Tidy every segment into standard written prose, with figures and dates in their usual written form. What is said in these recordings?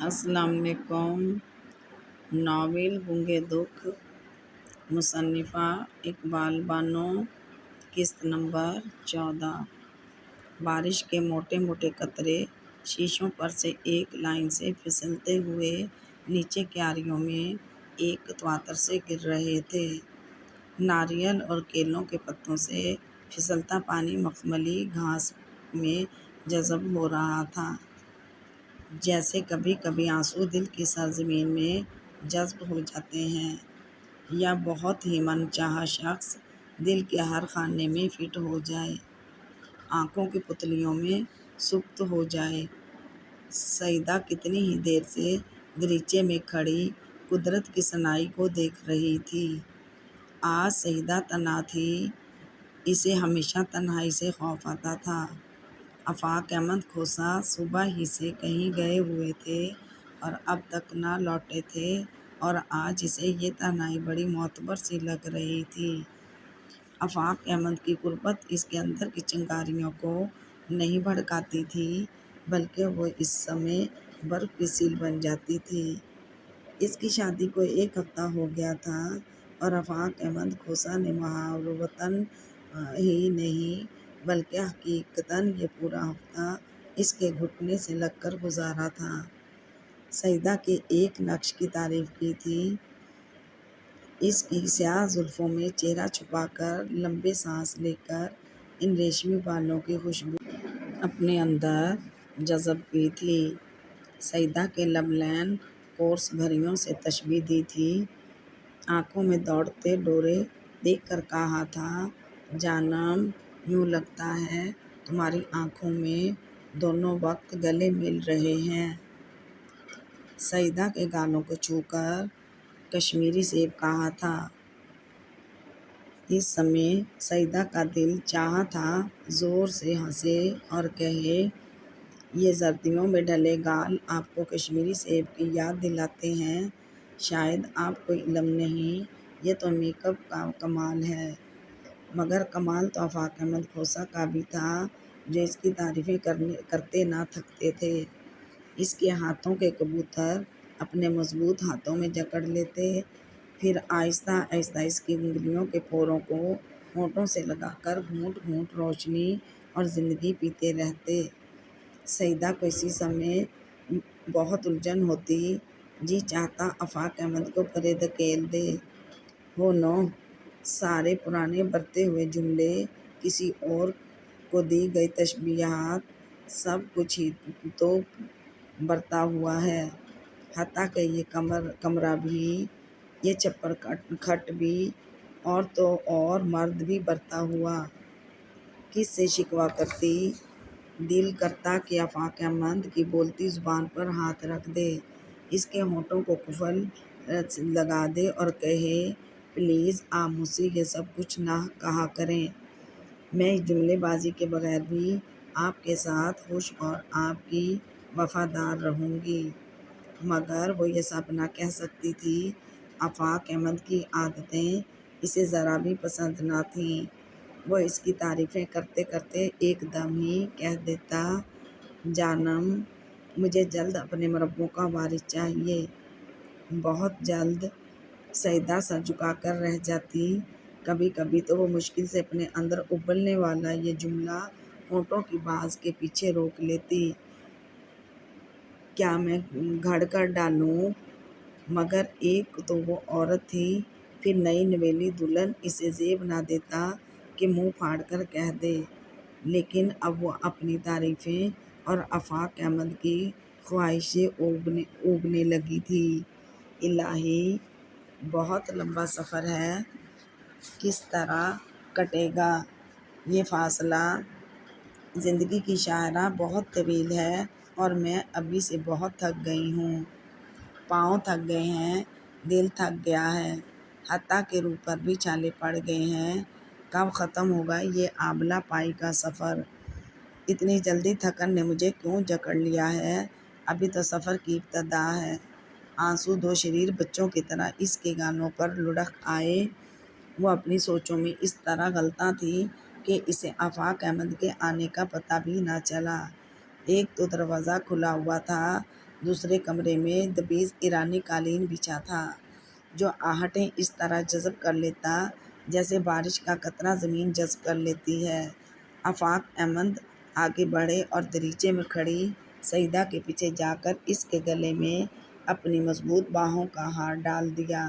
السلام علیکم۔ ناول گونگے دکھ، مصنفہ اقبال بانو، قسط نمبر 14۔ بارش کے موٹے موٹے قطرے شیشوں پر سے ایک لائن سے پھسلتے ہوئے نیچے کیاریوں میں ایک تواتر سے گر رہے تھے۔ ناریل اور کیلوں کے پتوں سے پھسلتا پانی مخملی گھاس میں جذب ہو رہا تھا، جیسے کبھی کبھی آنسو دل کی سرزمین میں جذب ہو جاتے ہیں، یا بہت ہی من چاہا شخص دل کے ہر خانے میں فٹ ہو جائے، آنکھوں کی پتلیوں میں سبت ہو جائے۔ سعیدہ کتنی ہی دیر سے دریچے میں کھڑی قدرت کی صناعی کو دیکھ رہی تھی۔ آج سعیدہ تنہا تھی، اسے ہمیشہ تنہائی سے خوف آتا تھا۔ آفاق احمد کھوسہ صبح ہی سے کہیں گئے ہوئے تھے اور اب تک نہ لوٹے تھے، اور آج اسے یہ تنہائی بڑی معتبر سی لگ رہی تھی۔ آفاق احمد کی غربت اس کے اندر کی چنگاریوں کو نہیں بھڑکاتی تھی، بلکہ وہ اس سمے برف کی سیل بن جاتی تھی۔ اس کی شادی کو 1 ہفتہ ہو گیا تھا، اور آفاق احمد کھوسہ نے محاورتاً ہی نہیں بلکہ حقیقتاً یہ پورا ہفتہ اس کے گھٹنے سے لگ کر گزارا تھا۔ سعیدہ کے ایک نقش کی تعریف کی تھی، اس کی سیاہ زلفوں میں چہرہ چھپا کر لمبے سانس لے کر ان ریشمی بالوں کی خوشبو اپنے اندر جذب کی تھی۔ سعیدہ کے لب لین قرص بھریوں سے تشبیہ دی تھی، آنکھوں میں دوڑتے ڈورے دیکھ کر کہا تھا، جانم یوں لگتا ہے تمہاری آنکھوں میں دونوں وقت گلے مل رہے ہیں۔ سعیدہ کے گالوں کو چھو کر کشمیری سیب کہا تھا۔ اس سمے سعیدہ کا دل چاہا تھا زور سے ہنسے اور کہے، یہ زردیوں میں ڈھلے گال آپ کو کشمیری سیب کی یاد دلاتے ہیں؟ شاید آپ کو علم نہیں، یہ تو میک اپ کا کمال ہے۔ مگر کمال تو آفاق احمد کھوسہ کا بھی تھا، جو اس کی تعریفیں کرتے نہ تھکتے تھے۔ اس کے ہاتھوں کے کبوتر اپنے مضبوط ہاتھوں میں جکڑ لیتے، پھر آہستہ آہستہ اس کی انگلیوں کے پوروں کو ہونٹوں سے لگا کر گھونٹ گھونٹ روشنی اور زندگی پیتے رہتے۔ سعیدہ کو اسی سمے بہت الجھن ہوتی، جی چاہتا آفاق احمد کو پرے دھکیل دے۔ ہو نو، سارے پرانے برتے ہوئے جملے، کسی اور کو دی گئی تشبیہات، سب کچھ ہی تو برتا ہوا ہے، حتیٰ کہ یہ کمرہ بھی، یہ چھپر کھٹ بھی، اور تو اور مرد بھی برتا ہوا۔ کس سے شکوہ کرتی؟ دل کرتا کہ آفاق احمد کی بولتی زبان پر ہاتھ رکھ دے، اس کے ہونٹوں کو قفل لگا دے اور کہے، پلیز آپ مجھ سے یہ سب کچھ نہ کہا کریں، میں اس جملے بازی کے بغیر بھی آپ کے ساتھ خوش اور آپ کی وفادار رہوں گی۔ مگر وہ یہ سب نہ کہہ سکتی تھی۔ آفاق احمد کی عادتیں اسے ذرا بھی پسند نہ تھیں۔ وہ اس کی تعریفیں کرتے کرتے ایک دم ہی کہہ دیتا، جانم مجھے جلد اپنے مربوں کا وارث چاہیے، بہت جلد۔ سعیدہ سر جھکا کر رہ جاتی، کبھی کبھی تو وہ مشکل سے اپنے اندر ابلنے والا یہ جملہ ہونٹوں کی باز کے پیچھے روک لیتی، کیا میں گھڑ کر ڈالوں؟ مگر ایک تو وہ عورت تھی، پھر نئی نویلی دلہن اسے زیب نہ دیتا کہ منہ پھاڑ کر کہہ دے۔ لیکن اب وہ اپنی تعریفیں اور آفاق احمد کی خواہشیں اگنے لگی تھی۔ الہی، بہت لمبا سفر ہے، کس طرح کٹے گا یہ فاصلہ؟ زندگی کی شاہراہ بہت طویل ہے، اور میں ابھی سے بہت تھک گئی ہوں، پاؤں تھک گئے ہیں، دل تھک گیا ہے، حتیٰ کہ روح پر بھی چھالے پڑ گئے ہیں۔ کب ختم ہوگا یہ آبلہ پائی کا سفر؟ اتنی جلدی تھکن نے مجھے کیوں جکڑ لیا ہے؟ ابھی تو سفر کی ابتدا ہے۔ آنسو 2 شریر بچوں کی طرح اس کے گالوں پر لڑھک آئے۔ وہ اپنی سوچوں میں اس طرح غلطاں تھی کہ اسے آفاق احمد کے آنے کا پتہ بھی نہ چلا۔ ایک تو دروازہ کھلا ہوا تھا، دوسرے کمرے میں دبیز ایرانی قالین بچھا تھا جو آہٹیں اس طرح جذب کر لیتا جیسے بارش کا قطرہ زمین جذب کر لیتی ہے۔ آفاق احمد آگے بڑھے اور دریچے میں کھڑی سعیدہ کے پیچھے جا کر اس کے گلے میں اپنی مضبوط باہوں کا ہاتھ ڈال دیا۔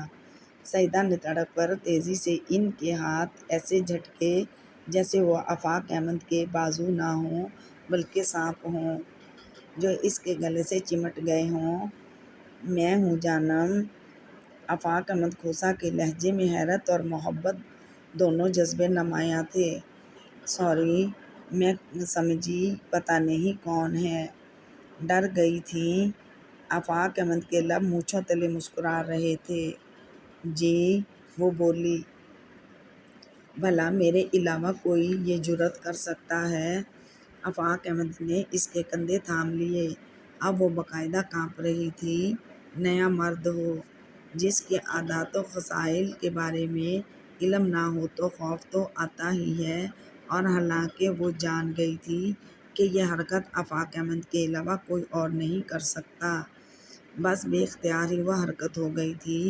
سعیدہ نے تڑپ کر تیزی سے ان کے ہاتھ ایسے جھٹکے جیسے وہ آفاق احمد کے بازو نہ ہوں بلکہ سانپ ہوں جو اس کے گلے سے چمٹ گئے ہوں۔ میں ہوں جانم۔ آفاق احمد کھوسہ کے لہجے میں حیرت اور محبت دونوں جذبے نمایاں تھے۔ سوری، میں سمجھی پتہ نہیں کون ہے۔ ڈر گئی تھیں۔ آفاق احمد کے لب مونچھوں تلے مسکرا رہے تھے۔ جی، وہ بولی۔ بھلا میرے علاوہ کوئی یہ جرأت کر سکتا ہے؟ آفاق احمد نے اس کے کندھے تھام لیے۔ اب وہ باقاعدہ کانپ رہی تھی۔ نیا مرد ہو جس کے عادات و خصائل کے بارے میں علم نہ ہو تو خوف تو آتا ہی ہے، اور حالانکہ وہ جان گئی تھی کہ یہ حرکت آفاق احمد کے علاوہ کوئی اور نہیں کر سکتا، بس بے اختیار ہی وہ حرکت ہو گئی تھی۔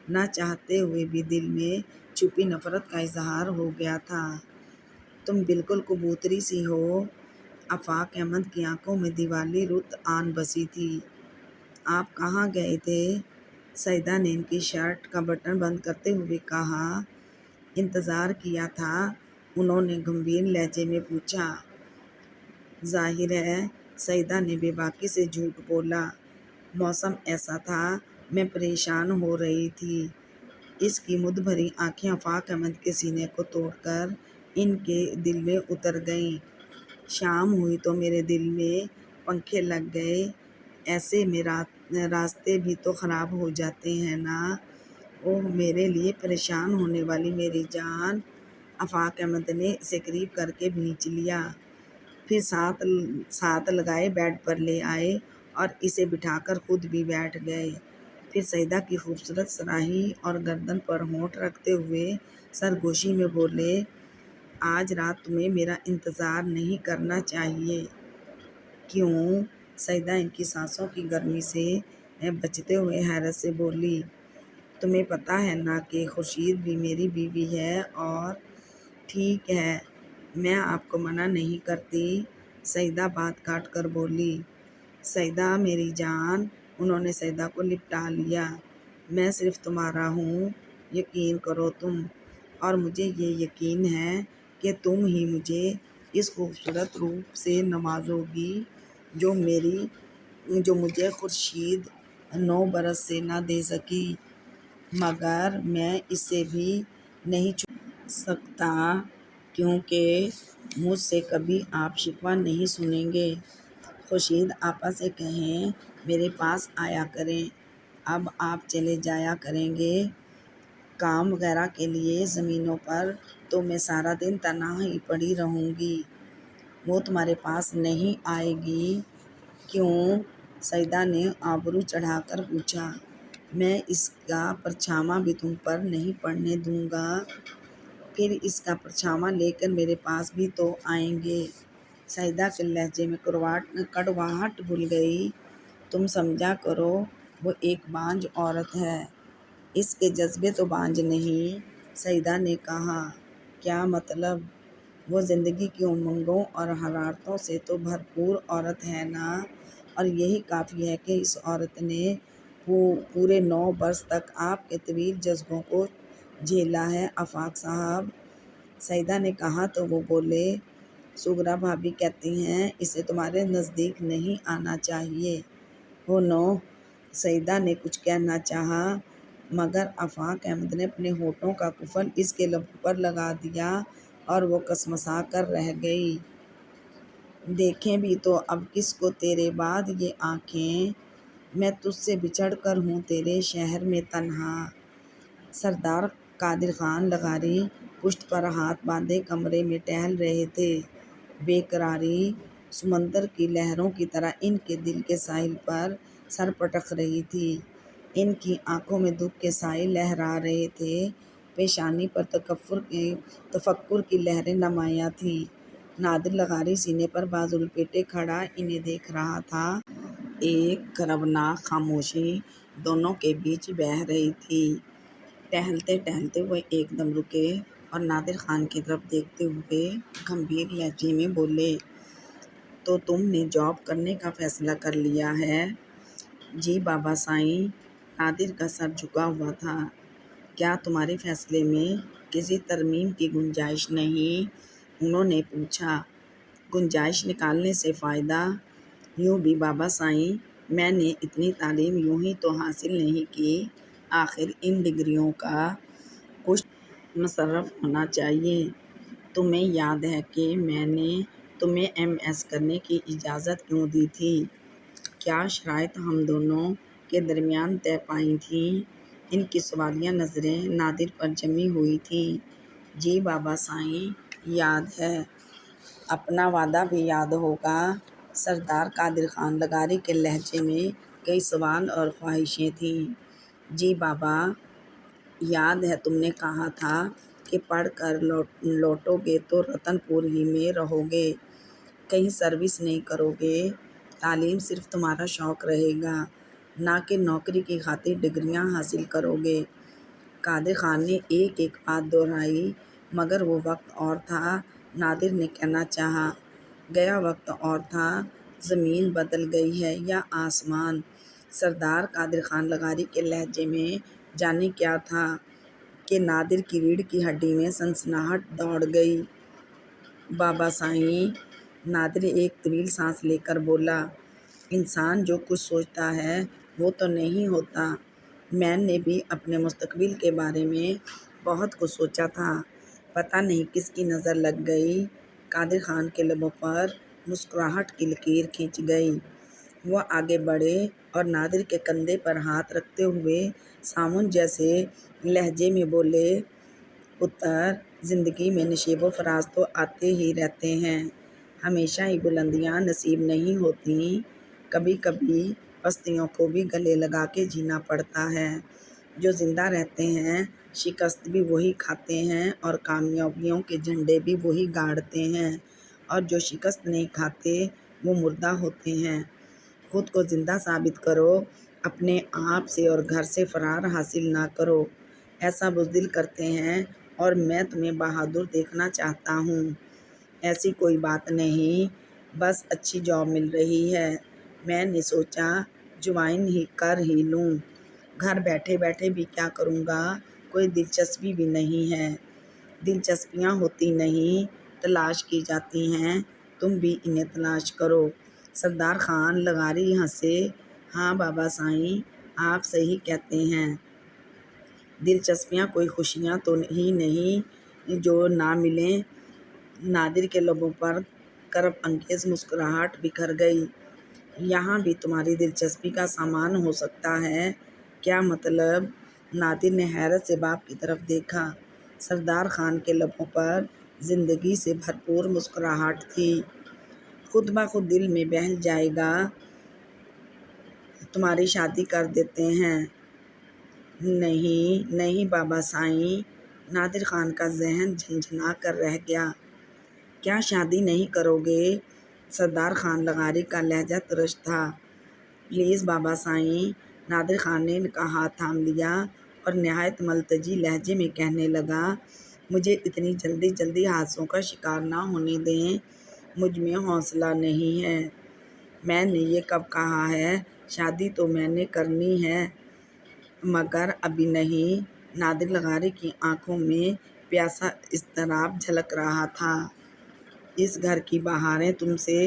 نہ چاہتے ہوئے بھی دل میں چھپی نفرت کا اظہار ہو گیا تھا۔ تم بالکل کبوتری سی ہو۔ آفاق احمد کی آنکھوں میں دیوالی رت آن بسی تھی۔ آپ کہاں گئے تھے؟ سعیدہ نے ان کی شرٹ کا بٹن بند کرتے ہوئے کہا۔ انتظار کیا تھا، انہوں نے گمبھیر لہجے میں پوچھا۔ ظاہر ہے سعیدہ نے بے باکی سے جھوٹ بولا۔ موسم ایسا تھا، میں پریشان ہو رہی تھی۔ اس کی مد بھری آنکھیں آفاق احمد کے سینے کو توڑ کر ان کے دل میں اتر گئیں۔ شام ہوئی تو میرے دل میں پنکھے لگ گئے، ایسے میں راستے بھی تو خراب ہو جاتے ہیں نا۔ اوہ میرے لیے پریشان ہونے والی میری جان۔ آفاق احمد نے اسے قریب کر کے بھینچ لیا، پھر ساتھ لگائے بیڈ پر لے آئے اور اسے بٹھا کر خود بھی بیٹھ گئے۔ پھر سعیدہ کی خوبصورت سراہی اور گردن پر ہونٹ رکھتے ہوئے سرگوشی میں بولے، آج رات تمہیں میرا انتظار نہیں کرنا چاہیے۔ کیوں؟ سعیدہ ان کی سانسوں کی گرمی سے بچتے ہوئے حیرت سے بولی۔ تمہیں پتہ ہے نا کہ خورشید بھی میری بیوی ہے اور… ٹھیک ہے، میں آپ کو منع نہیں کرتی، سعیدہ بات کاٹ کر بولی۔ سعیدہ میری جان، انہوں نے سعیدہ کو لپٹا لیا۔ میں صرف تمہارا ہوں، یقین کرو تم، اور مجھے یہ یقین ہے کہ تم ہی مجھے اس خوبصورت روپ سے نوازو گی جو مجھے خورشید 9 برس سے نہ دے سکی، مگر میں اسے بھی نہیں چھوڑ سکتا کیونکہ مجھ سے کبھی آپ شکوہ نہیں سنیں گے۔ خورشید آپا سے کہیں میرے پاس آیا کریں، اب آپ چلے جایا کریں گے کام وغیرہ کے لیے زمینوں پر تو میں سارا دن تنہا ہی پڑی رہوں گی۔ وہ تمہارے پاس نہیں آئے گی؟ کیوں؟ سعیدہ نے آبرو چڑھا کر پوچھا۔ میں اس کا پرچھاواں بھی تم پر نہیں پڑنے دوں گا۔ پھر اس کا پرچھاواں لے کر میرے پاس بھی تو آئیں گے۔ سعیدہ کے لہجے میں کڑواہٹ گھل گئی۔ تم سمجھا کرو، وہ ایک بانجھ عورت ہے، اس کے جذبے تو بانجھ نہیں۔ سعیدہ نے کہا۔ کیا مطلب؟ وہ زندگی کی امنگوں اور حرارتوں سے تو بھرپور عورت ہے نا، اور یہی کافی ہے کہ اس عورت نے پورے 9 برس تک آپ کے طویل جذبوں کو جھیلا ہے آفاق صاحب۔ سعیدہ نے کہا تو وہ بولے، سغرا بھابی کہتی ہیں اسے تمہارے نزدیک نہیں آنا چاہیے۔ ہو نو۔ سعیدہ نے کچھ کہنا چاہا مگر آفاق احمد نے اپنے ہونٹوں کا قفل اس کے لبوں پر لگا دیا اور وہ کسمسا کر رہ گئی۔ دیکھیں بھی تو اب کس کو تیرے بعد یہ آنکھیں، میں تجھ سے بچھڑ کر ہوں تیرے شہر میں تنہا۔ سردار قادر خان لغاری پشت پر ہاتھ باندھے کمرے میں ٹہل رہے تھے۔ بے قراری سمندر کی لہروں کی طرح ان کے دل کے ساحل پر سر پٹک رہی تھی۔ ان کی آنکھوں میں دکھ کے سائے لہرا رہے تھے، پیشانی پر تفکر کی لہریں نمایاں تھیں۔ نادر لغاری سینے پر بازو لپیٹے کھڑا انہیں دیکھ رہا تھا۔ ایک کربناک خاموشی دونوں کے بیچ بہہ رہی تھی۔ ٹہلتے ٹہلتے وہ ایک دم رکے اور نادر خان کی طرف دیکھتے ہوئے گمبھیر لہجے میں بولے، تو تم نے جاب کرنے کا فیصلہ کر لیا ہے؟ جی بابا سائیں، نادر کا سر جھکا ہوا تھا۔ کیا تمہارے فیصلے میں کسی ترمیم کی گنجائش نہیں؟ انہوں نے پوچھا۔ گنجائش نکالنے سے فائدہ؟ یوں بھی بابا سائیں، میں نے اتنی تعلیم یوں ہی تو حاصل نہیں کی، آخر ان ڈگریوں کا کچھ مصرف ہونا چاہیے۔ تمہیں یاد ہے کہ میں نے تمہیں MS کرنے کی اجازت کیوں دی تھی؟ کیا شرائط ہم دونوں کے درمیان طے پائی تھیں؟ ان کی سوالیہ نظریں نادر پر جمی ہوئی تھیں۔ جی بابا سائیں، یاد ہے۔ اپنا وعدہ بھی یاد ہوگا؟ سردار قادر خان لغاری کے لہجے میں کئی سوال اور خواہشیں تھیں۔ جی بابا، یاد ہے تم نے کہا تھا کہ پڑھ کر لوٹو گے تو رتن پور ہی میں رہو گے، کہیں سروس نہیں کرو گے، تعلیم صرف تمہارا شوق رہے گا، نہ کہ نوکری کی خاطر ڈگریاں حاصل کرو گے۔ قادر خان نے ایک ایک بات دہرائی، مگر وہ وقت اور تھا، نادر نے کہنا چاہا۔ گیا وقت اور تھا، زمین بدل گئی ہے یا آسمان؟ سردار قادر خان لغاری کے لہجے میں جانے کیا تھا کہ نادر کی ریڑھ کی ہڈی میں سنسناہٹ دوڑ گئی۔ بابا سائیں، نادر ایک طویل سانس لے کر بولا، انسان جو کچھ سوچتا ہے وہ تو نہیں ہوتا۔ میں نے بھی اپنے مستقبل کے بارے میں بہت کچھ سوچا تھا، پتہ نہیں کس کی نظر لگ گئی۔ قادر خان کے لبوں پر مسکراہٹ کی لکیر کھنچ گئی۔ وہ آگے بڑھے اور نادر کے کندھے پر ہاتھ رکھتے ہوئے سامن جیسے لہجے میں بولے، پتر، زندگی میں نشیب و فراز تو آتے ہی رہتے ہیں، ہمیشہ ہی بلندیاں نصیب نہیں ہوتیں، کبھی کبھی پستیوں کو بھی گلے لگا کے جینا پڑتا ہے۔ جو زندہ رہتے ہیں شکست بھی وہی کھاتے ہیں اور کامیابیوں کے جھنڈے بھی وہی گاڑتے ہیں، اور جو شکست نہیں کھاتے وہ مردہ ہوتے ہیں۔ خود کو زندہ ثابت کرو، اپنے آپ سے اور گھر سے فرار حاصل نہ کرو، ایسا بزدل کرتے ہیں اور میں تمہیں بہادر دیکھنا چاہتا ہوں۔ ایسی کوئی بات نہیں، بس اچھی جاب مل رہی ہے، میں نے سوچا جوائن ہی کر ہی لوں، گھر بیٹھے بیٹھے بھی کیا کروں گا، کوئی دلچسپی بھی نہیں ہے۔ دلچسپیاں ہوتی نہیں، تلاش کی جاتی ہیں، تم بھی انہیں تلاش کرو۔ سردار خان لغاری ہنسے۔ ہاں بابا سائیں، آپ صحیح کہتے ہیں، دلچسپیاں کوئی خوشیاں تو ہی نہیں جو نہ ملیں۔ نادر کے لبوں پر کرب انگیز مسکراہٹ بکھر گئی۔ یہاں بھی تمہاری دلچسپی کا سامان ہو سکتا ہے؟ کیا مطلب؟ نادر نے حیرت سے باپ کی طرف دیکھا۔ سردار خان کے لبوں پر زندگی سے بھرپور مسکراہٹ تھی۔ خود بخود دل میں بہل جائے گا، تمہاری شادی کر دیتے ہیں۔ نہیں نہیں بابا سائیں، نادر خان کا ذہن جھنجھنا کر رہ گیا۔ کیا شادی نہیں کرو گے؟ سردار خان لغاری کا لہجہ ترش تھا۔ پلیز بابا سائیں، نادر خان نے کا ہاتھ تھام لیا اور نہایت ملتجی لہجے میں کہنے لگا، مجھے اتنی جلدی حادثوں کا شکار نہ ہونے دیں، مجھ میں حوصلہ نہیں ہے۔ میں نے یہ کب کہا ہے؟ شادی تو میں نے کرنی ہے، مگر ابھی نہیں۔ نادر لغاری کی آنکھوں میں پیاسا اضطراب جھلک رہا تھا۔ اس گھر کی بہاریں تم سے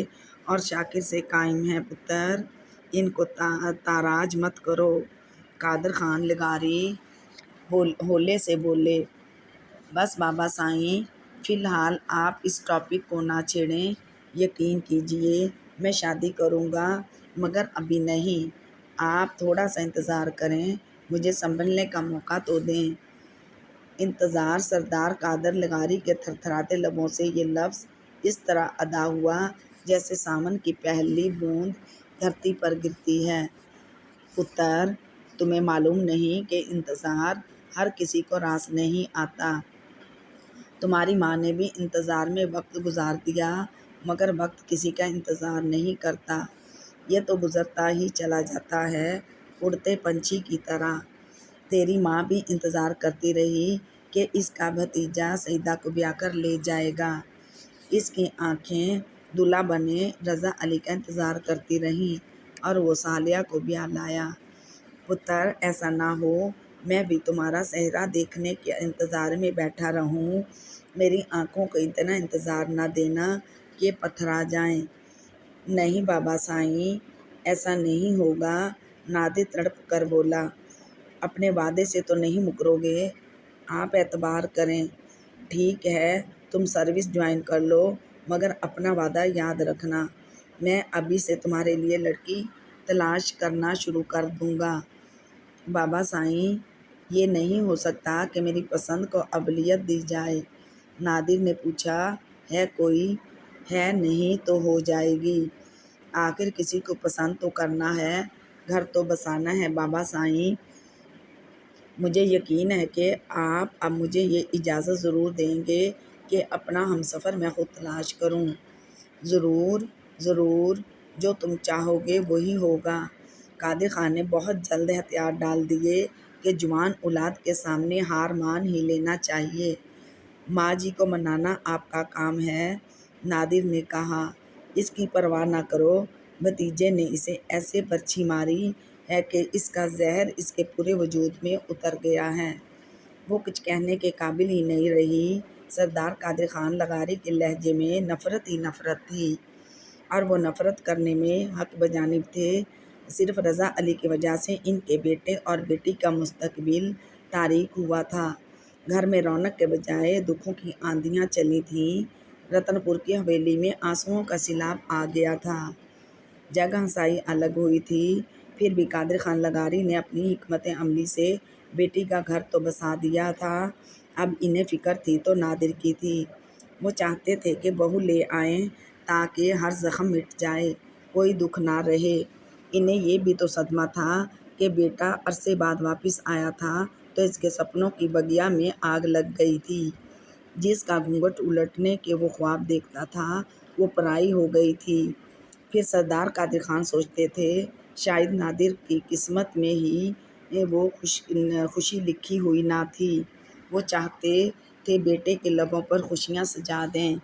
اور شاکر سے قائم ہیں پتر، ان کو تاراج مت کرو۔ قادر خان لغاری ہولے سے بولے۔ بس بابا سائیں، فی الحال آپ اس ٹاپک کو نہ چھیڑیں، یقین کیجیے میں شادی کروں گا، مگر ابھی نہیں، آپ تھوڑا سا انتظار کریں، مجھے سنبھلنے کا موقع تو دیں۔ انتظار؟ سردار قادر لغاری کے تھرتھراتے لبوں سے یہ لفظ اس طرح ادا ہوا جیسے سامن کی پہلی بوند دھرتی پر گرتی ہے۔ پتر، تمہیں معلوم نہیں کہ انتظار ہر کسی کو راس نہیں آتا؟ تمہاری ماں نے بھی انتظار میں وقت گزار دیا، مگر وقت کسی کا انتظار نہیں کرتا، یہ تو گزرتا ہی چلا جاتا ہے اڑتے پنچھی کی طرح۔ تیری ماں بھی انتظار کرتی رہی کہ اس کا بھتیجا سعیدہ کو بیاہ کر لے جائے گا۔ اس کی آنکھیں دلہا بنے رضا علی کا انتظار کرتی رہیں اور وہ صالحہ کو بیاہ لایا۔ پتر، ایسا نہ ہو میں بھی تمہارا صحرا دیکھنے کے انتظار میں بیٹھا رہوں۔ میری آنکھوں کو اتنا انتظار نہ دینا کہ پتھرا جائیں۔ نہیں بابا سائیں، ایسا نہیں ہوگا، نادر تڑپ کر بولا۔ اپنے وعدے سے تو نہیں مکرو گے؟ آپ اعتبار کریں۔ ٹھیک ہے، تم سروس جوائن کر لو، مگر اپنا وعدہ یاد رکھنا۔ میں ابھی سے تمہارے لیے لڑکی تلاش کرنا شروع کر دوں گا۔ بابا سائیں، یہ نہیں ہو سکتا کہ میری پسند کو اولویت دی جائے۔ نادر نے پوچھا، ہے کوئی؟ ہے نہیں تو ہو جائے گی۔ آخر کسی کو پسند تو کرنا ہے، گھر تو بسانا ہے بابا سائیں۔ مجھے یقین ہے کہ آپ اب مجھے یہ اجازت ضرور دیں گے کہ اپنا ہمسفر میں خود تلاش کروں۔ ضرور ضرور، جو تم چاہو گے وہی ہوگا۔ قادر خان نے بہت جلد ہتھیار ڈال دیے کہ جوان اولاد کے سامنے ہار مان ہی لینا چاہیے۔ ماں جی کو منانا آپ کا کام ہے، نادر نے کہا۔ اس کی پرواہ نہ کرو، بھتیجے نے اسے ایسے برچھی ماری ہے کہ اس کا زہر اس کے پورے وجود میں اتر گیا ہے۔ وہ کچھ کہنے کے قابل ہی نہیں رہی۔ سردار قادر خان لغاری کے لہجے میں نفرت ہی نفرت تھی، اور وہ نفرت کرنے میں حق بجانب تھے۔ صرف رضا علی کی وجہ سے ان کے بیٹے اور بیٹی کا مستقبل تاریک ہوا تھا۔ گھر میں رونق کے بجائے دکھوں کی آندھیاں چلی تھیں۔ رتن پور کی حویلی میں آنسوؤں کا سیلاب آ گیا تھا۔ جگ ہنسائی الگ ہوئی تھی، پھر بھی قادر خان لغاری نے اپنی حکمت عملی سے بیٹی کا گھر تو بسا دیا تھا۔ اب انہیں فکر تھی تو نادر کی تھی۔ وہ چاہتے تھے کہ بہو لے آئیں تاکہ ہر زخم مٹ جائے، کوئی دکھ نہ رہے۔ انہیں یہ بھی تو صدمہ تھا کہ بیٹا عرصے بعد واپس آیا تھا تو اس کے سپنوں کی بگیا میں آگ لگ گئی تھی۔ جس کا گھونگھٹ الٹنے کے وہ خواب دیکھتا تھا وہ پرائی ہو گئی تھی۔ پھر سردار قادر خان سوچتے تھے، شاید نادر کی قسمت میں ہی وہ خوشی لکھی ہوئی نہ تھی۔ وہ چاہتے تھے بیٹے کے لبوں پر خوشیاں سجا دیں،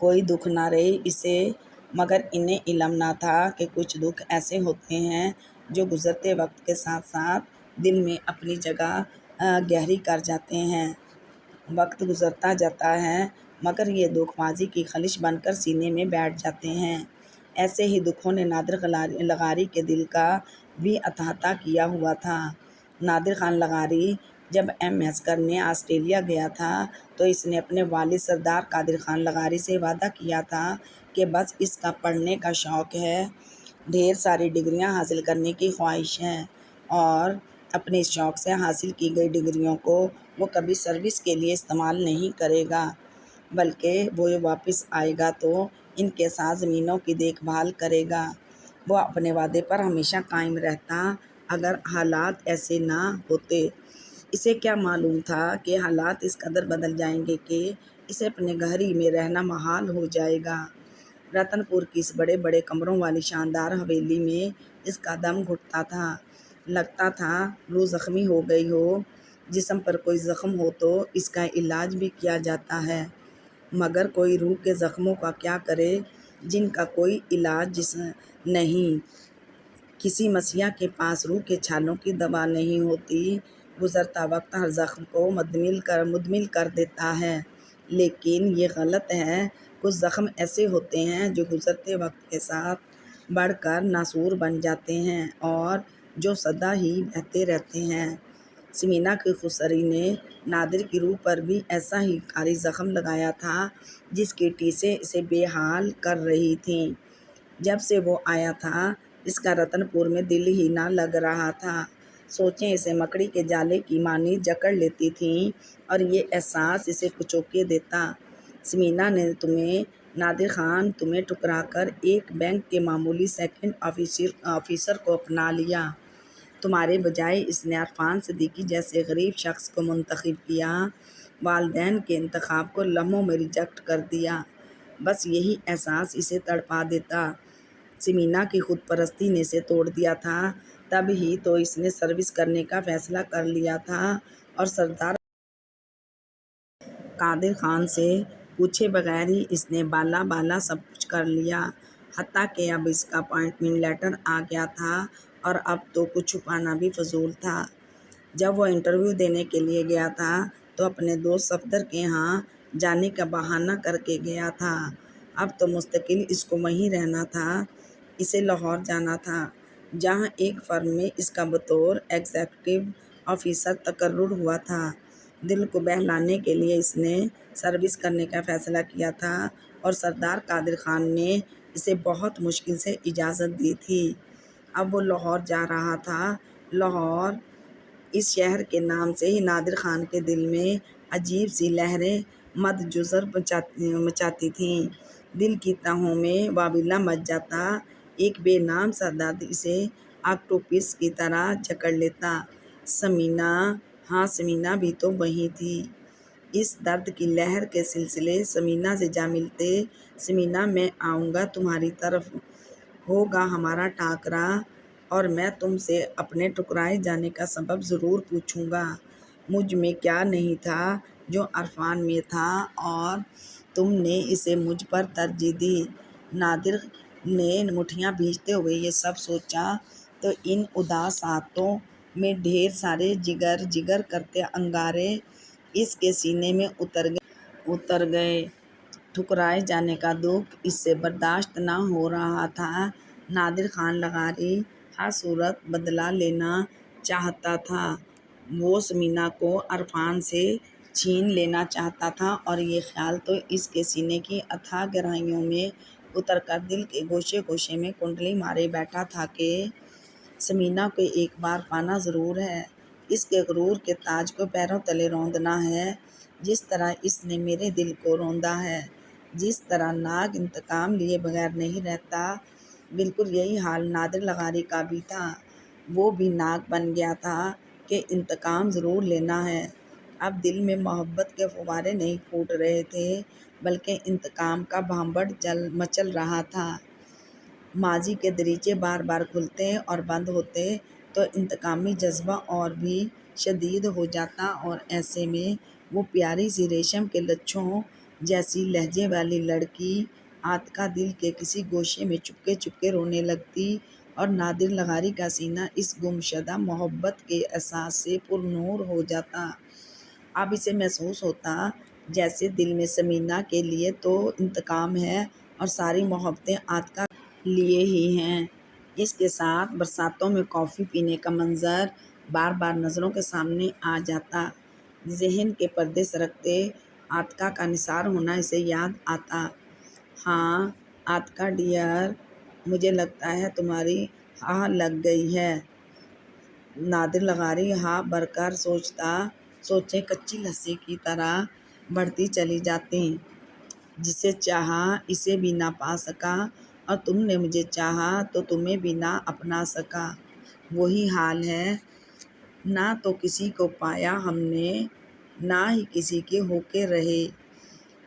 کوئی دکھ نہ رہے اسے، مگر انہیں علم نہ تھا کہ کچھ دکھ ایسے ہوتے ہیں جو گزرتے وقت کے ساتھ ساتھ دل میں اپنی جگہ گہری کر جاتے ہیں۔ وقت گزرتا جاتا ہے مگر یہ دکھ ماضی کی خلش بن کر سینے میں بیٹھ جاتے ہیں۔ ایسے ہی دکھوں نے نادر لغاری کے دل کا بھی احاطہ کیا ہوا تھا۔ نادر خان لغاری جب MS کرنے آسٹریلیا گیا تھا تو اس نے اپنے والد سردار قادر خان لغاری سے وعدہ کیا تھا کہ بس اس کا پڑھنے کا شوق ہے، ڈھیر ساری ڈگریاں حاصل کرنے کی خواہش ہے، اور اپنے اس شوق سے حاصل کی گئی ڈگریوں کو وہ کبھی سروس کے لیے استعمال نہیں کرے گا، بلکہ وہ واپس آئے گا تو ان کے ساتھ زمینوں کی دیکھ بھال کرے گا۔ وہ اپنے وعدے پر ہمیشہ قائم رہتا اگر حالات ایسے نہ ہوتے۔ اسے کیا معلوم تھا کہ حالات اس قدر بدل جائیں گے کہ اسے اپنے گھر ہی میں رہنا محال ہو جائے گا۔ رتن پور کی اس بڑے بڑے کمروں والی شاندار حویلی میں اس کا دم گھٹتا تھا۔ لگتا تھا روح زخمی ہو گئی ہو۔ جسم پر کوئی زخم ہو تو اس کا علاج بھی کیا جاتا ہے، مگر کوئی روح کے زخموں کا کیا کرے جن کا کوئی علاج نہیں۔ کسی مسیحا کے پاس روح کے چھالوں کی دوا نہیں ہوتی۔ گزرتا وقت ہر زخم کو مدمل کر دیتا ہے، لیکن یہ غلط ہے۔ کچھ زخم ایسے ہوتے ہیں جو گزرتے وقت کے ساتھ بڑھ کر ناسور بن جاتے ہیں اور جو سدا ہی بہتے رہتے ہیں۔ سمینا کی خسری نے نادر کی روح پر بھی ایسا ہی کاری زخم لگایا تھا جس کی ٹیسیں اسے بے حال کر رہی تھیں۔ جب سے وہ آیا تھا اس کا رتن پور میں دل ہی نہ لگ رہا تھا۔ سوچیں اسے مکڑی کے جالے کی مانند جکڑ لیتی تھیں اور یہ احساس اسے کچوکے دیتا، سمینا نے تمہیں، نادر خان تمہیں ٹھکرا کر ایک بینک کے معمولی سیکنڈ آفیسر کو اپنا لیا، تمہارے بجائے اس نے عرفان صدیقی جیسے غریب شخص کو منتخب کیا، والدین کے انتخاب کو لمحوں میں ریجیکٹ کر دیا۔ بس یہی احساس اسے تڑپا دیتا۔ سمینا کی خود پرستی نے اسے توڑ دیا تھا۔ تب ہی تو اس نے سروس کرنے کا فیصلہ کر لیا تھا اور سردار قادر خان سے پوچھے بغیر ہی اس نے بالا بالا سب کچھ کر لیا، حتیٰ کہ اب اس کا اپائنٹمنٹ لیٹر آ گیا تھا اور اب تو کچھ چھپانا بھی فضول تھا۔ جب وہ انٹرویو دینے کے لیے گیا تھا تو اپنے دوست صفدر کے یہاں جانے کا بہانہ کر کے گیا تھا۔ اب تو مستقل اس کو وہیں رہنا تھا۔ اسے لاہور جانا تھا، جہاں ایک فرم میں اس کا بطور ایگزیکٹو آفیسر تقرر ہوا تھا۔ دل کو بہلانے کے لیے اس نے سروس کرنے کا فیصلہ کیا تھا اور سردار قادر خان نے اسے بہت مشکل سے اجازت دی تھی۔ اب وہ لاہور جا رہا تھا۔ لاہور، اس شہر کے نام سے ہی نادر خان کے دل میں عجیب سی لہریں مد جزر مچاتی تھیں۔ دل کی تہوں میں واویلا مچ جاتا، ایک بے نام سا درد اسے آکٹوپس کی طرح جکڑ لیتا۔ سمینا، ہاں سمینا بھی تو وہیں تھی۔ اس درد کی لہر کے سلسلے سمینا سے جا ملتے۔ سمینا، میں آؤں گا تمہاری طرف، ہوگا ہمارا ٹاکرا، اور میں تم سے اپنے ٹھکرائے جانے کا سبب ضرور پوچھوں گا۔ مجھ میں کیا نہیں تھا جو عرفان میں تھا، اور تم نے اسے مجھ پر ترجیح دی۔ نادر نے مٹھیاں بھیجتے ہوئے یہ سب سوچا تو ان اداس ہاتھوں میں ڈھیر سارے جگر جگر کرتے انگارے اس کے سینے میں اتر گئے۔ ٹھکرائے جانے کا دکھ اس سے برداشت نہ ہو رہا تھا۔ نادر خان لغاری ہر صورت بدلہ لینا چاہتا تھا۔ وہ سمینا کو عرفان سے چھین لینا چاہتا تھا، اور یہ خیال تو اس کے سینے کی اتھاہ گہرائیوں میں اتر کر دل کے گوشے گوشے میں کنڈلی مارے بیٹھا تھا کہ سمینا کو ایک بار پانا ضرور ہے، اس کے غرور کے تاج کو پیروں تلے روندنا ہے، جس طرح اس نے میرے دل کو روندا ہے۔ جس طرح ناگ انتقام لیے بغیر نہیں رہتا، بالکل یہی حال نادر لغاری کا بھی تھا۔ وہ بھی ناگ بن گیا تھا کہ انتقام ضرور لینا ہے۔ اب دل میں محبت کے فوارے نہیں پھوٹ رہے تھے، بلکہ انتقام کا بھانبڑ مچل رہا تھا۔ ماضی کے دریچے بار بار کھلتے اور بند ہوتے تو انتقامی جذبہ اور بھی شدید ہو جاتا، اور ایسے میں وہ پیاری سی ریشم کے لچھوں جیسی لہجے والی لڑکی عاتکہ دل کے کسی گوشے میں چپکے چپکے رونے لگتی، اور نادر لغاری کا سینہ اس گمشدہ محبت کے احساس سے پر نور ہو جاتا۔ اب اسے محسوس ہوتا جیسے دل میں سمینا کے لیے تو انتقام ہے اور ساری محبتیں عاتکہ کے لیے ہی ہیں۔ اس کے ساتھ برساتوں میں کافی پینے کا منظر بار بار نظروں کے سامنے آ جاتا۔ ذہن کے پردے سرکتے عاتکہ کا نثار ہونا اسے یاد آتا۔ ہاں عاتکہ ڈیئر، مجھے لگتا ہے تمہاری ہاہ لگ گئی ہے۔ نادر لغاری ہاہ بھر کر سوچیں کچی لسی کی طرح بڑھتی چلی جاتیں۔ جسے چاہا اسے بھی نہ پا سکا، اور تم نے مجھے چاہا تو تمہیں بھی نہ اپنا سکا۔ وہی حال ہے، نہ تو کسی کو پایا ہم نے، نہ ہی کسی کے ہو کے رہے۔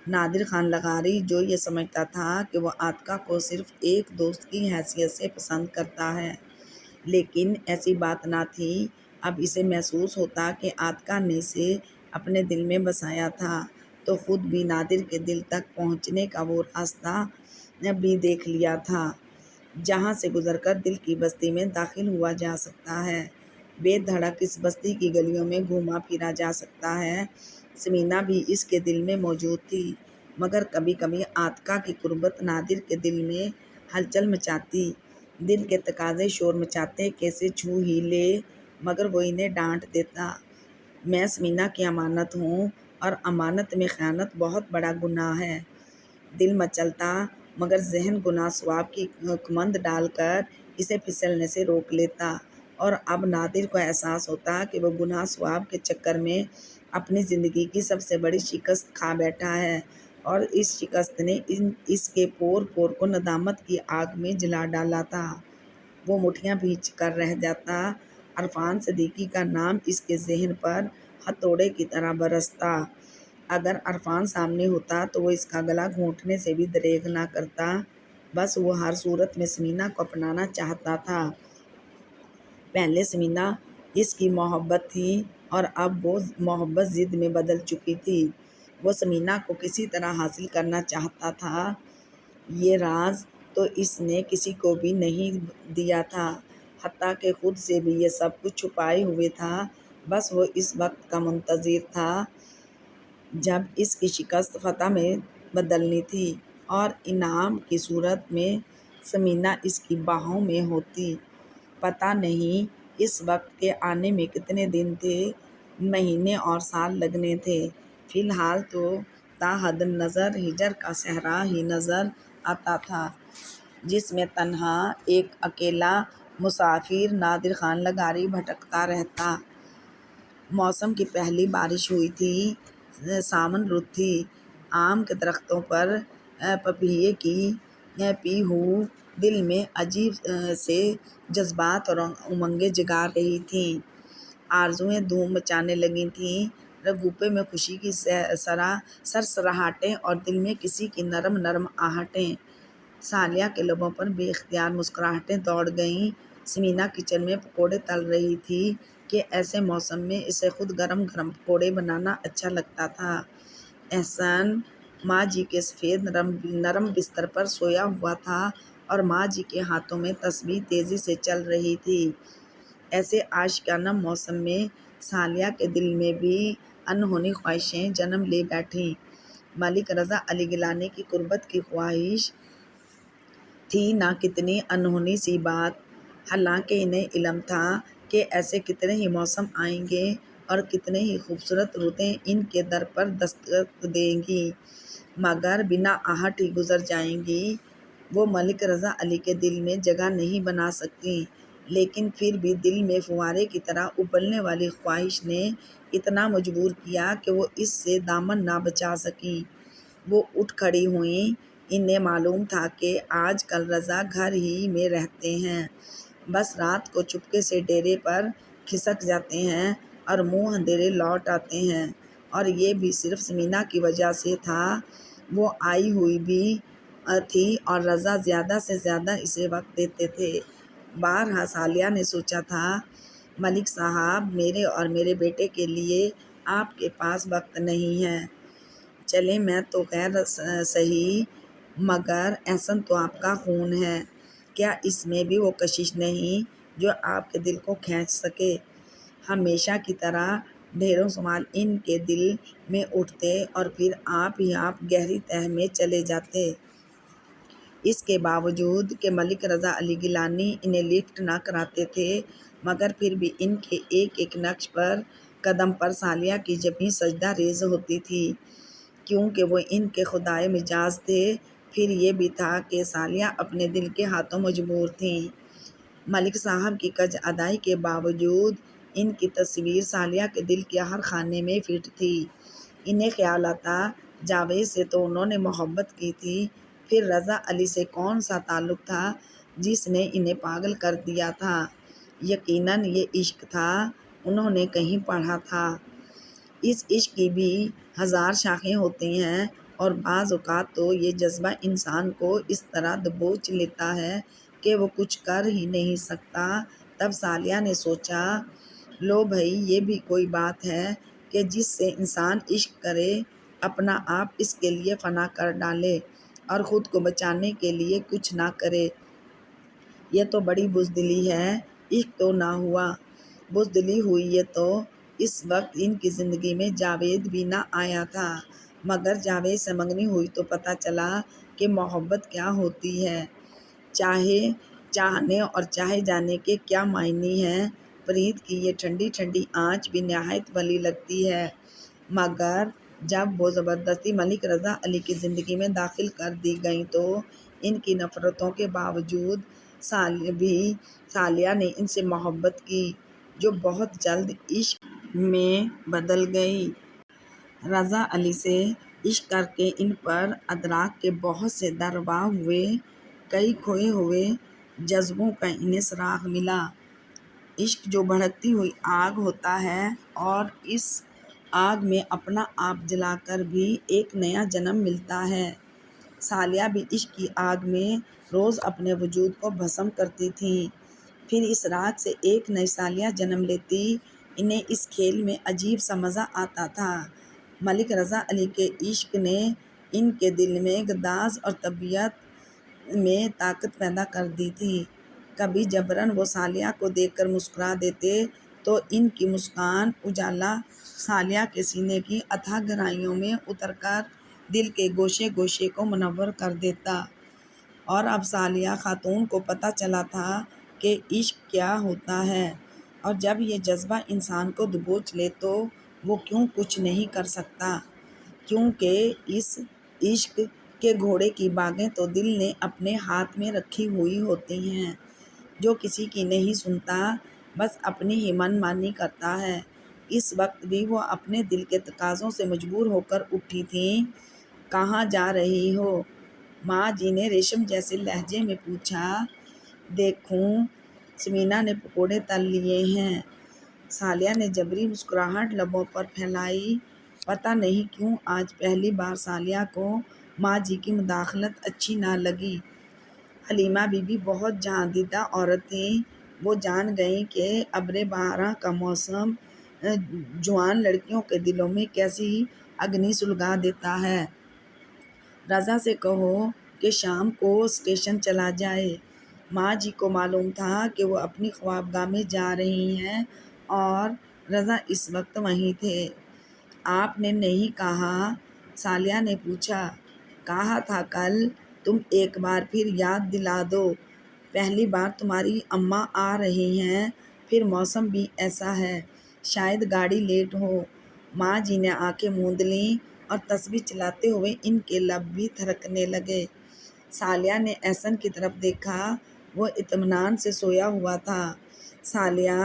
نادر خان لغاری جو یہ سمجھتا تھا کہ وہ عاتکہ کو صرف ایک دوست کی حیثیت سے پسند کرتا ہے، لیکن ایسی بات نہ تھی۔ اب اسے محسوس ہوتا کہ عاتکہ نے اسے اپنے دل میں بسایا تھا تو خود بھی نادر کے دل تک پہنچنے کا وہ راستہ بھی دیکھ لیا تھا، جہاں سے گزر کر دل کی بستی میں داخل ہوا جا سکتا ہے، بے دھڑک اس بستی کی گلیوں میں گھوما پھرا جا سکتا ہے۔ سمینا بھی اس کے دل میں موجود تھی، مگر کبھی کبھی عاتکہ کی قربت نادر کے دل میں ہلچل مچاتی۔ دل کے تقاضے شور مچاتے کہ اسے چھو ہی لے، مگر وہ انہیں ڈانٹ دیتا۔ میں سمینا کی امانت ہوں، اور امانت میں خیانت بہت بڑا گناہ ہے۔ دل مچلتا، مگر ذہن گناہ ثواب کی کمند ڈال کر اسے پھسلنے سے روک لیتا، اور اب نادر کو احساس ہوتا کہ وہ گناہ ثواب کے چکر میں اپنی زندگی کی سب سے بڑی شکست کھا بیٹھا ہے، اور اس شکست نے اس کے پور پور کو ندامت کی آگ میں جلا ڈالا تھا۔ وہ مٹھیاں بھیج کر رہ جاتا، عرفان صدیقی کا نام اس کے ذہن پر ہتھوڑے کی طرح برستا۔ اگر عرفان سامنے ہوتا تو وہ اس کا گلا گھونٹنے سے بھی دریغ نہ کرتا۔ بس وہ ہر صورت میں سمینا کو اپنانا چاہتا تھا۔ پہلے سمینا اس کی محبت تھی اور اب وہ محبت ضد میں بدل چکی تھی۔ وہ سمینا کو کسی طرح حاصل کرنا چاہتا تھا۔ یہ راز تو اس نے کسی کو بھی نہیں دیا تھا، حتیٰ کہ خود سے بھی یہ سب کچھ چھپائے ہوئے تھا۔ بس وہ اس وقت کا منتظر تھا جب اس کی شکست فتح میں بدلنی تھی اور انعام کی صورت میں سمینا اس کی باہوں میں ہوتی۔ پتہ نہیں اس وقت کے آنے میں کتنے دن تھے، مہینے اور سال لگنے تھے۔ فی الحال تو تا حد نظر ہجر کا صحرا ہی نظر آتا تھا، جس میں تنہا ایک اکیلا مسافر نادر خان لغاری بھٹکتا رہتا۔ موسم کی پہلی بارش ہوئی تھی، ساون رت تھی۔ آم کے درختوں پر پپیہے کی پیہو دل میں عجیب سے جذبات اور امنگیں جگا رہی تھیں۔ آرزوئیں دھوم مچانے لگی تھیں، رگوپے میں خوشی کی سرسراہٹیں اور دل میں کسی کی نرم نرم آہٹیں۔ سالیہ کے لبوں پر بے اختیار مسکراہٹیں دوڑ گئیں۔ سمینا کچن میں پکوڑے تل رہی تھی کہ ایسے موسم میں اسے خود گرم گرم پکوڑے بنانا اچھا لگتا تھا۔ احسن ماں جی کے سفید نرم بستر پر سویا ہوا تھا اور ماں جی کے ہاتھوں میں تسبیح تیزی سے چل رہی تھی۔ ایسے عاشقانہ موسم میں سالیہ کے دل میں بھی انہونی خواہشیں جنم لے بیٹھیں۔ ملک رضا علی گیلانی کی قربت کی خواہش تھی نہ کتنی انہونی سی بات، حالانکہ انہیں علم تھا کہ ایسے کتنے ہی موسم آئیں گے اور کتنے ہی خوبصورت رتیں ان کے در پر دستک دیں گی، مگر بنا آہٹ ہی گزر جائیں گی۔ وہ ملک رضا علی کے دل میں جگہ نہیں بنا سکتیں، لیکن پھر بھی دل میں فوارے کی طرح ابلنے والی خواہش نے اتنا مجبور کیا کہ وہ اس سے دامن نہ بچا سکیں۔ وہ اٹھ کھڑی ہوئیں۔ انہیں معلوم تھا کہ آج کل رضا گھر ہی میں رہتے ہیں، بس رات کو چپکے سے ڈیرے پر کھسک جاتے ہیں اور منہ اندھیرے لوٹ آتے ہیں، اور یہ بھی صرف سمینا کی وجہ سے تھا۔ وہ آئی ہوئی بھی تھی اور رضا زیادہ سے زیادہ اسے وقت دیتے تھے۔ بارہا سالیہ نے سوچا تھا، ملک صاحب، میرے اور میرے بیٹے کے لیے آپ کے پاس وقت نہیں ہے۔ چلیں میں تو خیر سہی، مگر احسن تو آپ کا خون ہے، کیا اس میں بھی وہ کشش نہیں جو آپ کے دل کو کھینچ سکے؟ ہمیشہ کی طرح ڈھیروں سوال ان کے دل میں اٹھتے اور پھر آپ ہی آپ گہری تہہ میں چلے جاتے۔ اس کے باوجود کہ ملک رضا علی گیلانی انہیں لفٹ نہ کراتے تھے، مگر پھر بھی ان کے ایک ایک نقش پر قدم پر سالیہ کی جبیں سجدہ ریز ہوتی تھی، کیونکہ وہ ان کے خدائے مجاز تھے۔ پھر یہ بھی تھا کہ سالیہ اپنے دل کے ہاتھوں مجبور تھیں۔ ملک صاحب کی کج ادائی کے باوجود ان کی تصویر سالیہ کے دل کے ہر خانے میں فٹ تھی۔ انہیں خیال آتا، جاوید سے تو انہوں نے محبت کی تھی، پھر رضا علی سے کون سا تعلق تھا جس نے انہیں پاگل کر دیا تھا؟ یقیناً یہ عشق تھا، انہوں نے کہیں پڑھا تھا۔ اس عشق کی بھی ہزار شاخیں ہوتی ہیں، اور بعض اوقات تو یہ جذبہ انسان کو اس طرح دبوچ لیتا ہے کہ وہ کچھ کر ہی نہیں سکتا۔ تب سالیہ نے سوچا، لو بھئی، یہ بھی کوئی بات ہے کہ جس سے انسان عشق کرے، اپنا آپ اس کے لیے فنا کر ڈالے اور خود کو بچانے کے لیے کچھ نہ کرے؟ یہ تو بڑی بزدلی ہے۔ عشق تو نہ ہوا، بزدلی ہوئی۔ یہ تو اس وقت ان کی زندگی میں جاوید بھی نہ آیا تھا، مگر جاوید سے منگنی ہوئی تو پتہ چلا کہ محبت کیا ہوتی ہے، چاہنے اور چاہے جانے کے کیا معنی ہیں۔ پریت کی یہ ٹھنڈی ٹھنڈی آنچ بھی نہایت بھلی لگتی ہے، مگر جب وہ زبردستی ملک رضا علی کی زندگی میں داخل کر دی گئیں تو ان کی نفرتوں کے باوجود سالیہ نے ان سے محبت کی، جو بہت جلد عشق میں بدل گئی۔ رضا علی سے عشق کر کے ان پر ادراک کے بہت سے دروا ہوئے، کئی کھوئے ہوئے جذبوں کا انہیں سراغ ملا۔ عشق جو بھڑکتی ہوئی آگ ہوتا ہے اور اس آگ میں اپنا آپ جلا کر بھی ایک نیا جنم ملتا ہے۔ سالیہ بھی عشق کی آگ میں روز اپنے وجود کو بھسم کرتی تھیں۔ پھر اس رات سے ایک نئی سالیہ جنم لیتی۔ انہیں اس کھیل میں عجیب سا مزہ آتا تھا۔ ملک رضا علی کے عشق نے ان کے دل میں گداز اور طبیعت میں طاقت پیدا کر دی تھی۔ کبھی جبراً وہ سالیہ کو دیکھ کر مسکرا دیتے تو ان کی مسکان اجالا سالیہ کے سینے کی اتھاہ گہرائیوں میں اتر کر دل کے گوشے گوشے کو منور کر دیتا۔ اور اب سالیہ خاتون کو پتہ چلا تھا کہ عشق کیا ہوتا ہے، اور جب یہ جذبہ انسان کو دبوچ لے تو وہ کیوں کچھ نہیں کر سکتا، کیونکہ اس عشق کے گھوڑے کی باگیں تو دل نے اپنے ہاتھ میں رکھی ہوئی ہوتی ہیں۔ جو کسی کی نہیں سنتا، بس اپنی ہی من مانی کرتا ہے۔ اس وقت بھی وہ اپنے دل کے تقاضوں سے مجبور ہو کر اٹھی تھیں۔ کہاں جا رہی ہو؟ ماں جی نے ریشم جیسے لہجے میں پوچھا۔ دیکھوں سمینا نے پکوڑے تل لیے ہیں۔ سالیہ نے جبری مسکراہٹ لبوں پر پھیلائی۔ پتہ نہیں کیوں آج پہلی بار سالیہ کو ماں جی کی مداخلت اچھی نہ لگی۔ حلیمہ بی بی بہت جہاں دیدہ عورت تھیں۔ وہ جان گئیں کہ ابر بہاراں کا موسم جوان لڑکیوں کے دلوں میں کیسی اگنی سلگا دیتا ہے۔ رضا سے کہو کہ شام کو اسٹیشن چلا جائے۔ ماں جی کو معلوم تھا کہ وہ اپنی خوابگاہ میں جا رہی ہیں اور رضا اس وقت وہیں تھے۔ آپ نے نہیں کہا؟ سالیہ نے پوچھا۔ کہا تھا کل، تم ایک بار پھر یاد دلا دو۔ پہلی بار تمہاری اماں آ رہی ہیں، پھر موسم بھی ایسا ہے، شاید گاڑی لیٹ ہو۔ ماں جی نے آنکھیں موند لیں اور تسبیح چلاتے ہوئے ان کے لب بھی تھرکنے لگے۔ سالیہ نے احسن کی طرف دیکھا۔ وہ اطمینان سے سویا ہوا تھا۔ سالیہ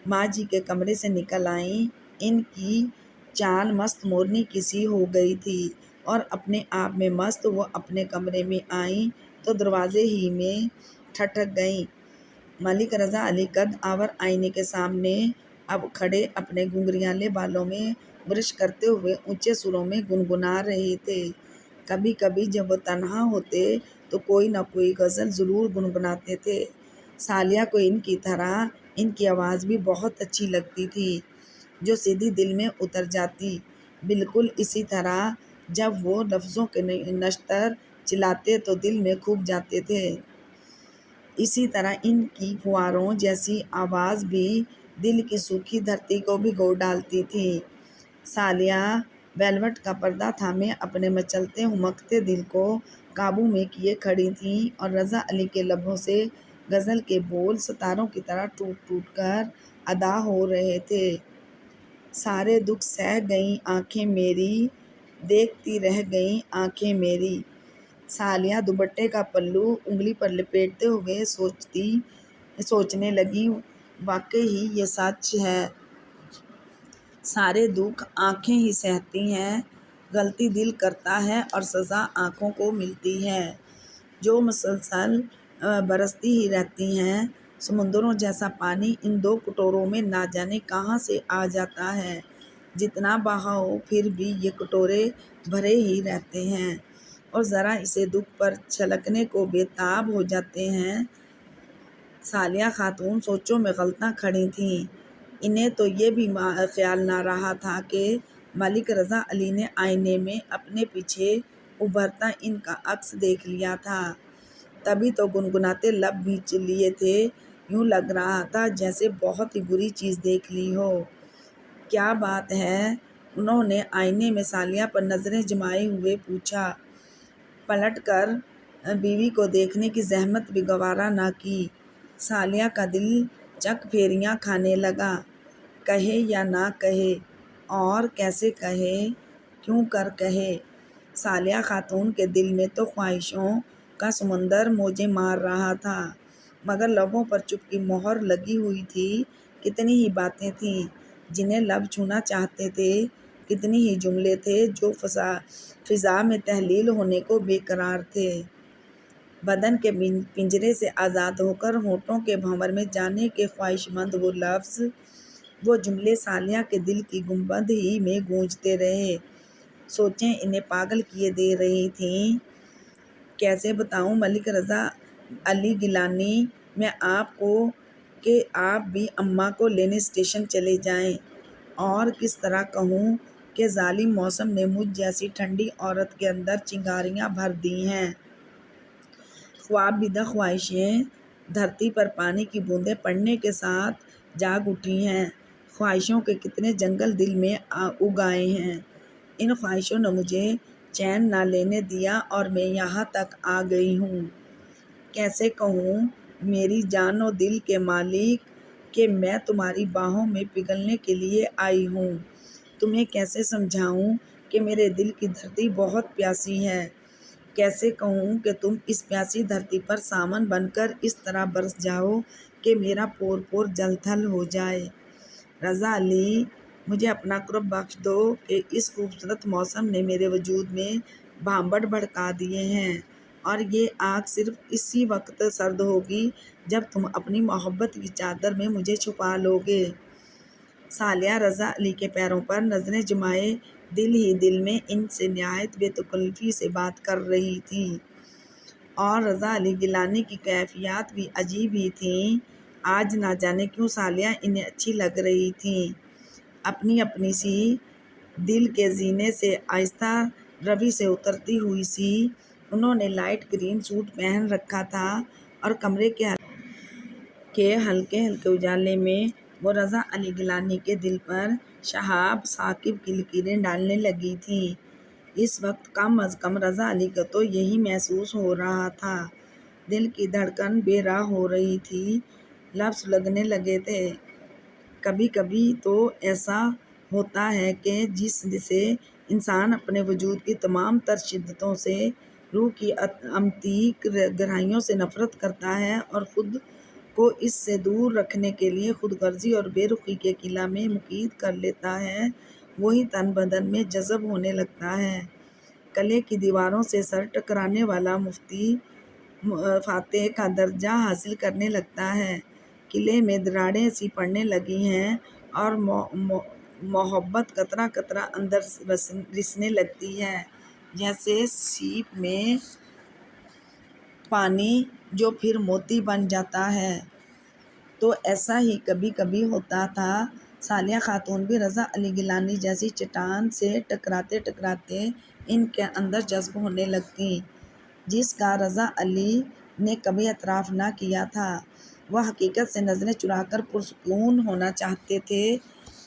ماں جی کے کمرے سے نکل آئیں۔ ان کی چال مست مورنی کی سی ہو گئی تھی اور اپنے آپ میں مست وہ اپنے کمرے میں آئیں تو دروازے ہی میں ٹھٹک گئیں۔ ملک رضا علی قد آور آئینے کے سامنے اب کھڑے اپنے گھنگریالے بالوں میں برش کرتے ہوئے اونچے سروں میں گنگنا رہے تھے۔ کبھی کبھی جب وہ تنہا ہوتے تو کوئی نہ کوئی غزل ضرور گنگناتے تھے۔ سالیہ کو ان کی طرح ان کی آواز بھی بہت اچھی لگتی تھی، جو سیدھی دل میں اتر جاتی، بالکل اسی طرح جب وہ لفظوں کے نشتر چلاتے تو دل میں کھپ جاتے تھے، اسی طرح ان کی فواروں جیسی آواز بھی دل کی سوکھی دھرتی کو بھگو ڈالتی تھی۔ سالیہ ویلوٹ کا پردہ تھامے اپنے مچلتے ہمکتے دل کو قابو میں کیے کھڑی تھیں اور رضا علی کے لبوں سے غزل کے بول ستاروں کی طرح ٹوٹ ٹوٹ کر ادا ہو رہے تھے۔ سارے دکھ سہ گئیں آنکھیں میری، دیکھتی رہ گئیں آنکھیں میری۔ سالیہ دوپٹے کا پلو انگلی پر لپیٹتے ہوئے سوچنے لگی، واقعی ہی یہ سچ ہے۔ سارے دکھ آنکھیں ہی سہتی ہیں، غلطی دل کرتا ہے اور سزا آنکھوں کو ملتی ہے، جو مسلسل برستی ہی رہتی ہیں۔ سمندروں جیسا پانی ان دو کٹوروں میں نہ جانے کہاں سے آ جاتا ہے، جتنا بہاؤ پھر بھی یہ کٹورے بھرے ہی رہتے ہیں اور ذرا اسے دکھ پر چھلکنے کو بے تاب ہو جاتے ہیں۔ سالیہ خاتون سوچوں میں غلطاں کھڑی تھیں۔ انہیں تو یہ بھی خیال نہ رہا تھا کہ ملک رضا علی نے آئینے میں اپنے پیچھے ابھرتا ان کا عکس دیکھ لیا تھا، تبھی تو گنگناتے لب بھیج لیے تھے۔ یوں لگ رہا تھا جیسے بہت ہی بری چیز دیکھ لی ہو۔ کیا بات ہے؟ انہوں نے آئینے میں سالیہ پر نظریں جمائے ہوئے پوچھا۔ پلٹ کر بیوی کو دیکھنے کی زحمت بھی گوارا نہ کی۔ سالیہ کا دل چک پھیریاں کھانے لگا۔ کہے یا نہ کہے، اور کیسے کہے، کیوں کر کہے؟ سالیہ خاتون کے دل میں تو خواہشوں کا سمندر موجیں مار رہا تھا، مگر لبوں پر چپ کی مہر لگی ہوئی تھی۔ کتنی ہی باتیں تھیں جنہیں لب چھونا چاہتے تھے، کتنی ہی جملے تھے جو فضا میں تحلیل ہونے کو بے قرار تھے۔ بدن کے پنجرے سے آزاد ہو کر ہونٹوں کے بھنور میں جانے کے خواہش مند وہ لفظ، وہ جملے سالیہ کے دل کی گنبد ہی میں گونجتے رہے۔ سوچیں انہیں پاگل کیے دے رہی تھیں۔ کیسے بتاؤں؟ ملک رضا علی گیلانی، میں آپ کو کہ آپ بھی اماں کو لینے اسٹیشن چلے جائیں، اور کس طرح کہوں کہ ظالم موسم نے مجھ جیسی ٹھنڈی عورت کے اندر چنگاریاں بھر دی ہیں۔ خوابیدہ خواہشیں دھرتی پر پانی کی بوندیں پڑنے کے ساتھ جاگ اٹھی ہیں۔ خواہشوں کے کتنے جنگل دل میں اگائے ہیں۔ ان خواہشوں نے مجھے چین نہ لینے دیا اور میں یہاں تک آ گئی ہوں۔ کیسے کہوں میری جان و دل کے مالک کہ میں تمہاری باہوں میں پگھلنے کے لیے آئی ہوں۔ تمہیں کیسے سمجھاؤں کہ میرے دل کی دھرتی بہت پیاسی ہے۔ کیسے کہوں کہ تم اس پیاسی دھرتی پر سامن بن کر اس طرح برس جاؤ کہ میرا پور پور جل تھل ہو جائے۔ رضا علی، مجھے اپنا قرب بخش دو کہ اس خوبصورت موسم نے میرے وجود میں بھانبڑ بھڑکا دیے ہیں، اور یہ آگ صرف اسی وقت سرد ہوگی جب تم اپنی محبت کی چادر میں مجھے چھپا لو گے۔ سالیہ رضا علی کے پیروں پر نظریں جمائے دل ہی دل میں ان سے نہایت بے تکلفی سے بات کر رہی تھی، اور رضا علی گیلانی کی کیفیات بھی عجیب ہی تھیں۔ آج نہ جانے کیوں سالیہ انہیں اچھی لگ رہی تھیں۔ اپنی اپنی سی دل کے زینے سے آہستہ روی سے اترتی ہوئی سی انہوں نے لائٹ گرین سوٹ پہن رکھا تھا، اور کمرے کے ہلکے ہلکے اجالے میں وہ رضا علی گیلانی کے دل پر شہاب ثاقب کی لکیریں ڈالنے لگی تھی۔ اس وقت کم از کم رضا علی کو تو یہی محسوس ہو رہا تھا۔ دل کی دھڑکن بے راہ ہو رہی تھی، لفظ لگنے لگے تھے۔ کبھی کبھی تو ایسا ہوتا ہے کہ جس سے انسان اپنے وجود کی تمام تر شدتوں سے، روح کی عمیق گہرائیوں سے نفرت کرتا ہے، اور خود کو اس سے دور رکھنے کے لیے خود غرضی اور بے رخی کے قلعہ میں مقید کر لیتا ہے، وہی تن بدن میں جذب ہونے لگتا ہے۔ قلعے کی دیواروں سے سر ٹکرانے والا مفتی فاتح کا درجہ حاصل کرنے لگتا ہے۔ قلعے میں دراڑیں سی پڑنے لگی ہیں، اور محبت قطرہ قطرہ اندر رسنے لگتی ہے، جیسے سیپ میں پانی جو پھر موتی بن جاتا ہے۔ تو ایسا ہی کبھی کبھی ہوتا تھا۔ سالیہ خاتون بھی رضا علی گیلانی جیسی چٹان سے ٹکراتے ٹکراتے ان کے اندر جذب ہونے لگتیں، جس کا رضا علی نے کبھی اعتراف نہ کیا تھا۔ وہ حقیقت سے نظریں چرا کر پرسکون ہونا چاہتے تھے،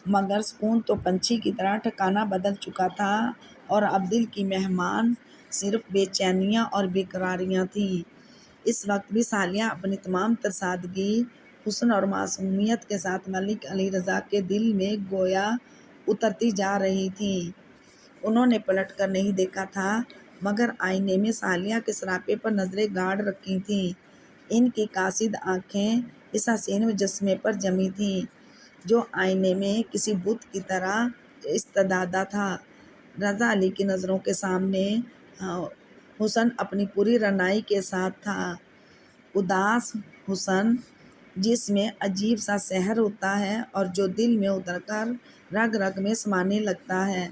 مگر سکون تو پنچھی کی طرح ٹھکانہ بدل چکا تھا، اور اب دل کی مہمان صرف بے چینیاں اور بے قراریاں تھیں۔ اس وقت بھی سالیہ اپنی تمام تر سادگی، حسن اور معصومیت کے ساتھ ملک علی رضا کے دل میں گویا اترتی جا رہی تھیں۔ انہوں نے پلٹ کر نہیں دیکھا تھا، مگر آئینے میں سالیہ کے سراپے پر نظریں گاڑ رکھی تھیں۔ ان کی قاصد آنکھیں اس حسین مجسمے پر جمی تھیں، جو آئینے میں کسی بت کی طرح ایستادہ تھا۔ رضا علی کی نظروں کے سامنے حسن اپنی پوری رعنائی کے ساتھ تھا، اداس حسن جس میں عجیب سا سحر ہوتا ہے، اور جو دل میں اتر کر رگ رگ میں سمانے لگتا ہے۔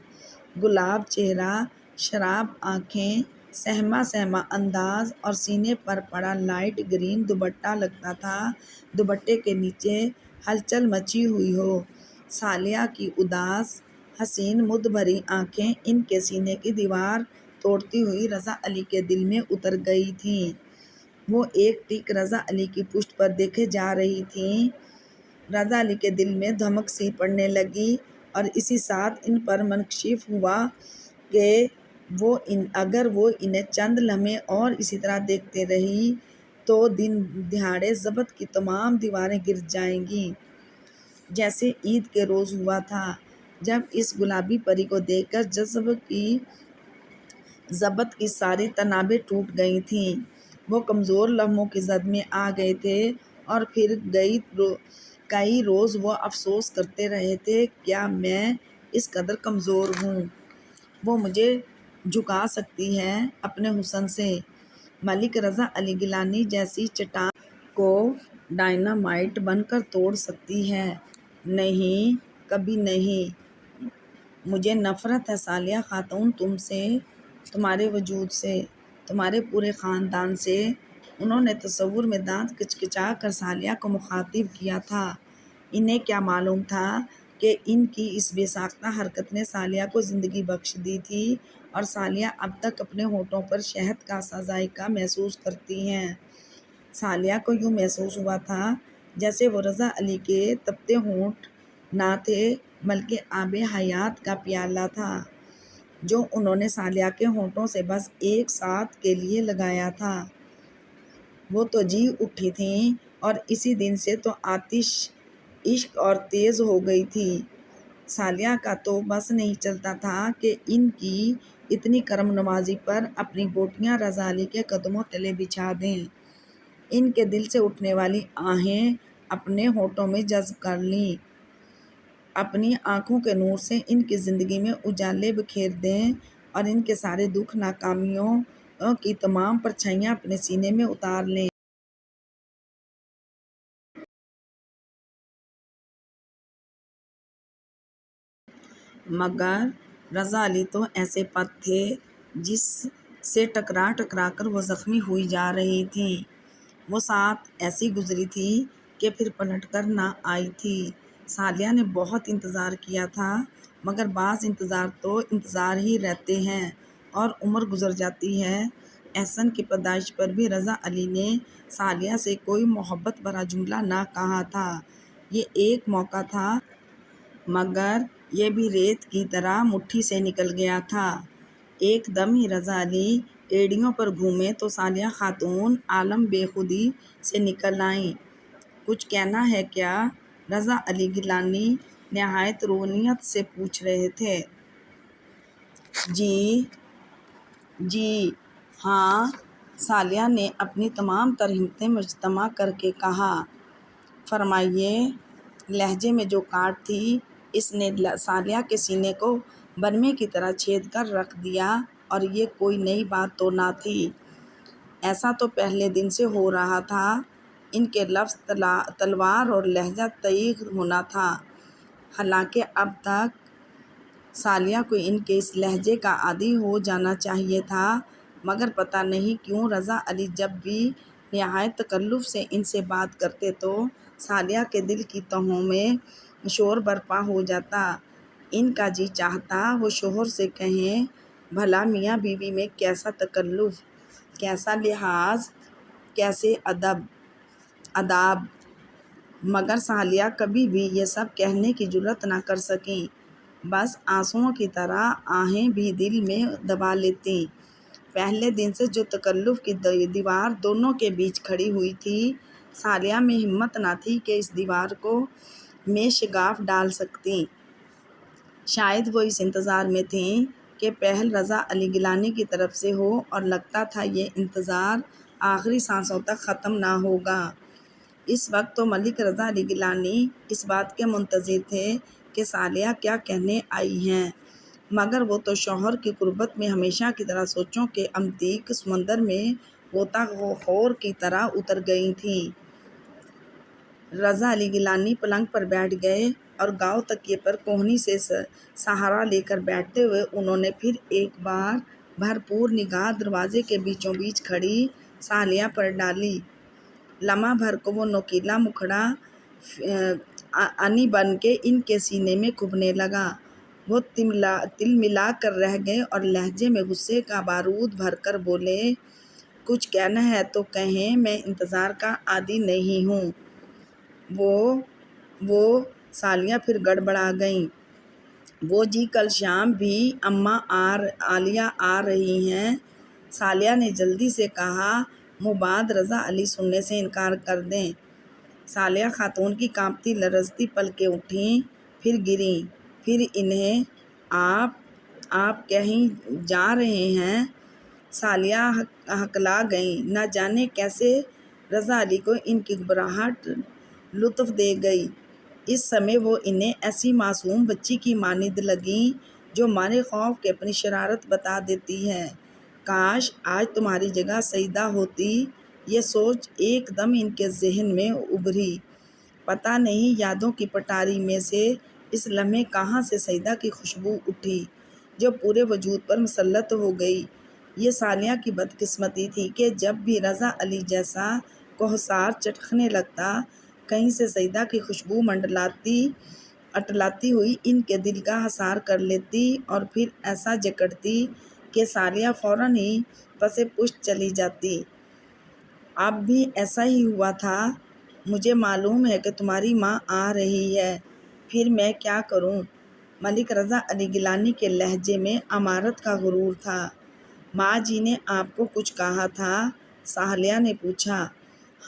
گلاب چہرہ، شراب آنکھیں، سہما سہما انداز، اور سینے پر پڑا لائٹ گرین دوپٹہ لگتا تھا دوپٹے کے نیچے ہلچل مچی ہوئی ہو۔ سالیہ کی اداس حسین مد بھری آنکھیں ان کے سینے کی دیوار توڑتی ہوئی رضا علی کے دل میں اتر گئی تھیں۔ وہ ایک ٹک رضا علی کی پشت پر دیکھے جا رہی تھیں۔ رضا علی کے دل میں دھمک سی پڑنے لگی، اور اسی ساتھ ان پر منکشف ہوا کہ اگر وہ انہیں چند لمحے اور اسی طرح دیکھتے رہی تو دن دہاڑے ضبط کی تمام دیواریں گر جائیں گی، جیسے عید کے روز ہوا تھا، جب اس گلابی پری کو دیکھ کر ضبط کی ساری تنابیں ٹوٹ گئی تھیں۔ وہ کمزور لمحوں کی زد میں آ گئے تھے، اور پھر کئی روز وہ افسوس کرتے رہے تھے، کیا میں اس قدر کمزور ہوں؟ وہ مجھے جھکا سکتی ہے اپنے حسن سے، ملک رضا علی گیلانی جیسی چٹان کو ڈائنامائٹ بن کر توڑ سکتی ہے؟ نہیں، کبھی نہیں۔ مجھے نفرت ہے سالیہ خاتون، تم سے، تمہارے وجود سے، تمہارے پورے خاندان سے، انہوں نے تصور میں دانت کچکچا کر سالیہ کو مخاطب کیا تھا۔ انہیں کیا معلوم تھا کہ ان کی اس بے ساختہ حرکت نے سالیہ کو زندگی بخش دی تھی اور سالیہ اب تک اپنے ہونٹوں پر شہد کا سا ذائقہ محسوس کرتی ہیں۔ سالیہ کو یوں محسوس ہوا تھا جیسے وہ رضا علی کے تپتے ہونٹ نہ تھے بلکہ آب حیات کا پیالہ تھا جو انہوں نے سالیہ کے ہونٹوں سے بس ایک ساتھ کے لیے لگایا تھا۔ وہ تو جی اٹھی تھیں اور اسی دن سے تو آتش عشق اور تیز ہو گئی تھی۔ سالیہ کا تو بس نہیں چلتا تھا کہ ان کی اتنی کرم نوازی پر اپنی گوٹیاں رضا علی کے قدموں تلے بچھا دیں، ان کے دل سے اٹھنے والی آہیں اپنے ہونٹوں میں جذب کر لیں، اپنی آنکھوں کے نور سے ان کی زندگی میں اجالے بکھیر دیں اور ان کے سارے دکھ ناکامیوں کی تمام پرچھائیاں اپنے سینے میں اتار لیں۔ مگر رضا علی تو ایسے پت تھے جس سے ٹکرا ٹکرا کر وہ زخمی ہوئی جا رہی تھیں۔ وہ ساتھ ایسی گزری تھی کہ پھر پلٹ کر نہ آئی تھی۔ سالیہ نے بہت انتظار کیا تھا مگر بعض انتظار تو انتظار ہی رہتے ہیں اور عمر گزر جاتی ہے۔ احسن کی پیدائش پر بھی رضا علی نے سالیہ سے کوئی محبت بھرا جملہ نہ کہا تھا۔ یہ ایک موقع تھا مگر یہ بھی ریت کی طرح مٹھی سے نکل گیا تھا۔ ایک دم ہی رضا علی ایڑیوں پر گھومے تو سالیہ خاتون عالم بے خودی سے نکل آئیں۔ کچھ کہنا ہے کیا؟ رضا علی گیلانی نہایت روحانیت سے پوچھ رہے تھے۔ جی ہاں، سالیہ نے اپنی تمام تر ہمتیں مجتمع کر کے کہا۔ فرمائیے۔ لہجے میں جو کاٹ تھی اس نے سالیہ کے سینے کو برمے کی طرح چھید کر رکھ دیا، اور یہ کوئی نئی بات تو نہ تھی۔ ایسا تو پہلے دن سے ہو رہا تھا۔ ان کے لفظ تلوار اور لہجہ تیغ ہونا تھا۔ حالانکہ اب تک سالیہ کو ان کے اس لہجے کا عادی ہو جانا چاہیے تھا، مگر پتہ نہیں کیوں رضا علی جب بھی نہایت تکلف سے ان سے بات کرتے تو سالیہ کے دل کی تہوں میں شور برپا ہو جاتا۔ ان کا جی چاہتا وہ شوہر سے کہیں، بھلا میاں بیوی میں کیسا تکلف، کیسا لحاظ، کیسے آداب، مگر سالیہ کبھی بھی یہ سب کہنے کی جرات نہ کر سکیں۔ بس آنسوؤں کی طرح آہیں بھی دل میں دبا لیتیں۔ پہلے دن سے جو تکلف کی دیوار دونوں کے بیچ کھڑی ہوئی تھی، سالیہ میں ہمت نہ تھی کہ اس دیوار کو میں شگاف ڈال سکتیں۔ شاید وہ اس انتظار میں تھیں کہ پہل رضا علی گیلانی کی طرف سے ہو، اور لگتا تھا یہ انتظار آخری سانسوں تک ختم نہ ہوگا۔ اس وقت تو ملک رضا علی گیلانی اس بات کے منتظر تھے کہ سالیہ کیا کہنے آئی ہیں، مگر وہ تو شوہر کی قربت میں ہمیشہ کی طرح سوچوں کے عمیق سمندر میں غوطہ خور کی طرح اتر گئی تھیں۔ رضا علی گیلانی پلنگ پر بیٹھ گئے اور گاؤ تکیے پر کوہنی سے سہارا لے کر بیٹھتے ہوئے انہوں نے پھر ایک بار بھرپور نگاہ دروازے کے بیچوں بیچ کھڑی سالیہ پر ڈالی۔ لمحہ بھر کو وہ نوکیلا مکھڑا انی بن کے ان کے سینے میں کھبنے لگا۔ وہ تلملا کر رہ گئے اور لہجے میں غصے کا بارود بھر کر بولے، کچھ کہنا ہے تو کہیں، میں انتظار کا عادی نہیں ہوں۔ وہ سالیہ پھر گڑبڑا گئیں۔ وہ جی کل شام بھی اماں عالیہ آ رہی ہیں۔ سالیہ نے جلدی سے کہا، مباد رضا علی سننے سے انکار کر دیں۔ سالیہ خاتون کی کانپتی لرزتی پلکیں اٹھیں، پھر گریں، پھر انہیں آپ کہیں جا رہے ہیں؟ سالیہ ہکلا گئیں۔ نہ جانے کیسے رضا علی کو ان کی گھبراہٹ لطف دے گئی۔ اس سمے وہ انہیں ایسی معصوم بچی کی مانند لگیں جو مارے خوف کے اپنی شرارت بتا دیتی ہے۔ کاش آج تمہاری جگہ سیدہ ہوتی، یہ سوچ ایک دم ان کے ذہن میں ابھری۔ پتہ نہیں یادوں کی پٹاری میں سے اس لمحے کہاں سے سیدہ کی خوشبو اٹھی جو پورے وجود پر مسلط ہو گئی۔ یہ صالحہ کی بدقسمتی تھی کہ جب بھی رضا علی جیسا کوہسار چٹکنے لگتا، کہیں سے سیدہ کی خوشبو اٹلاتی ہوئی ان کے دل کا حصار کر لیتی اور پھر ایسا جکڑتی کہ صالحہ فوراً ہی پس پشت چلی جاتی۔ اب بھی ایسا ہی ہوا تھا۔ مجھے معلوم ہے کہ تمہاری ماں آ رہی ہے، پھر میں کیا کروں؟ ملک رضا علی گیلانی کے لہجے میں امارت کا غرور تھا۔ ماں جی نے آپ کو کچھ کہا تھا؟ صالحہ نے پوچھا۔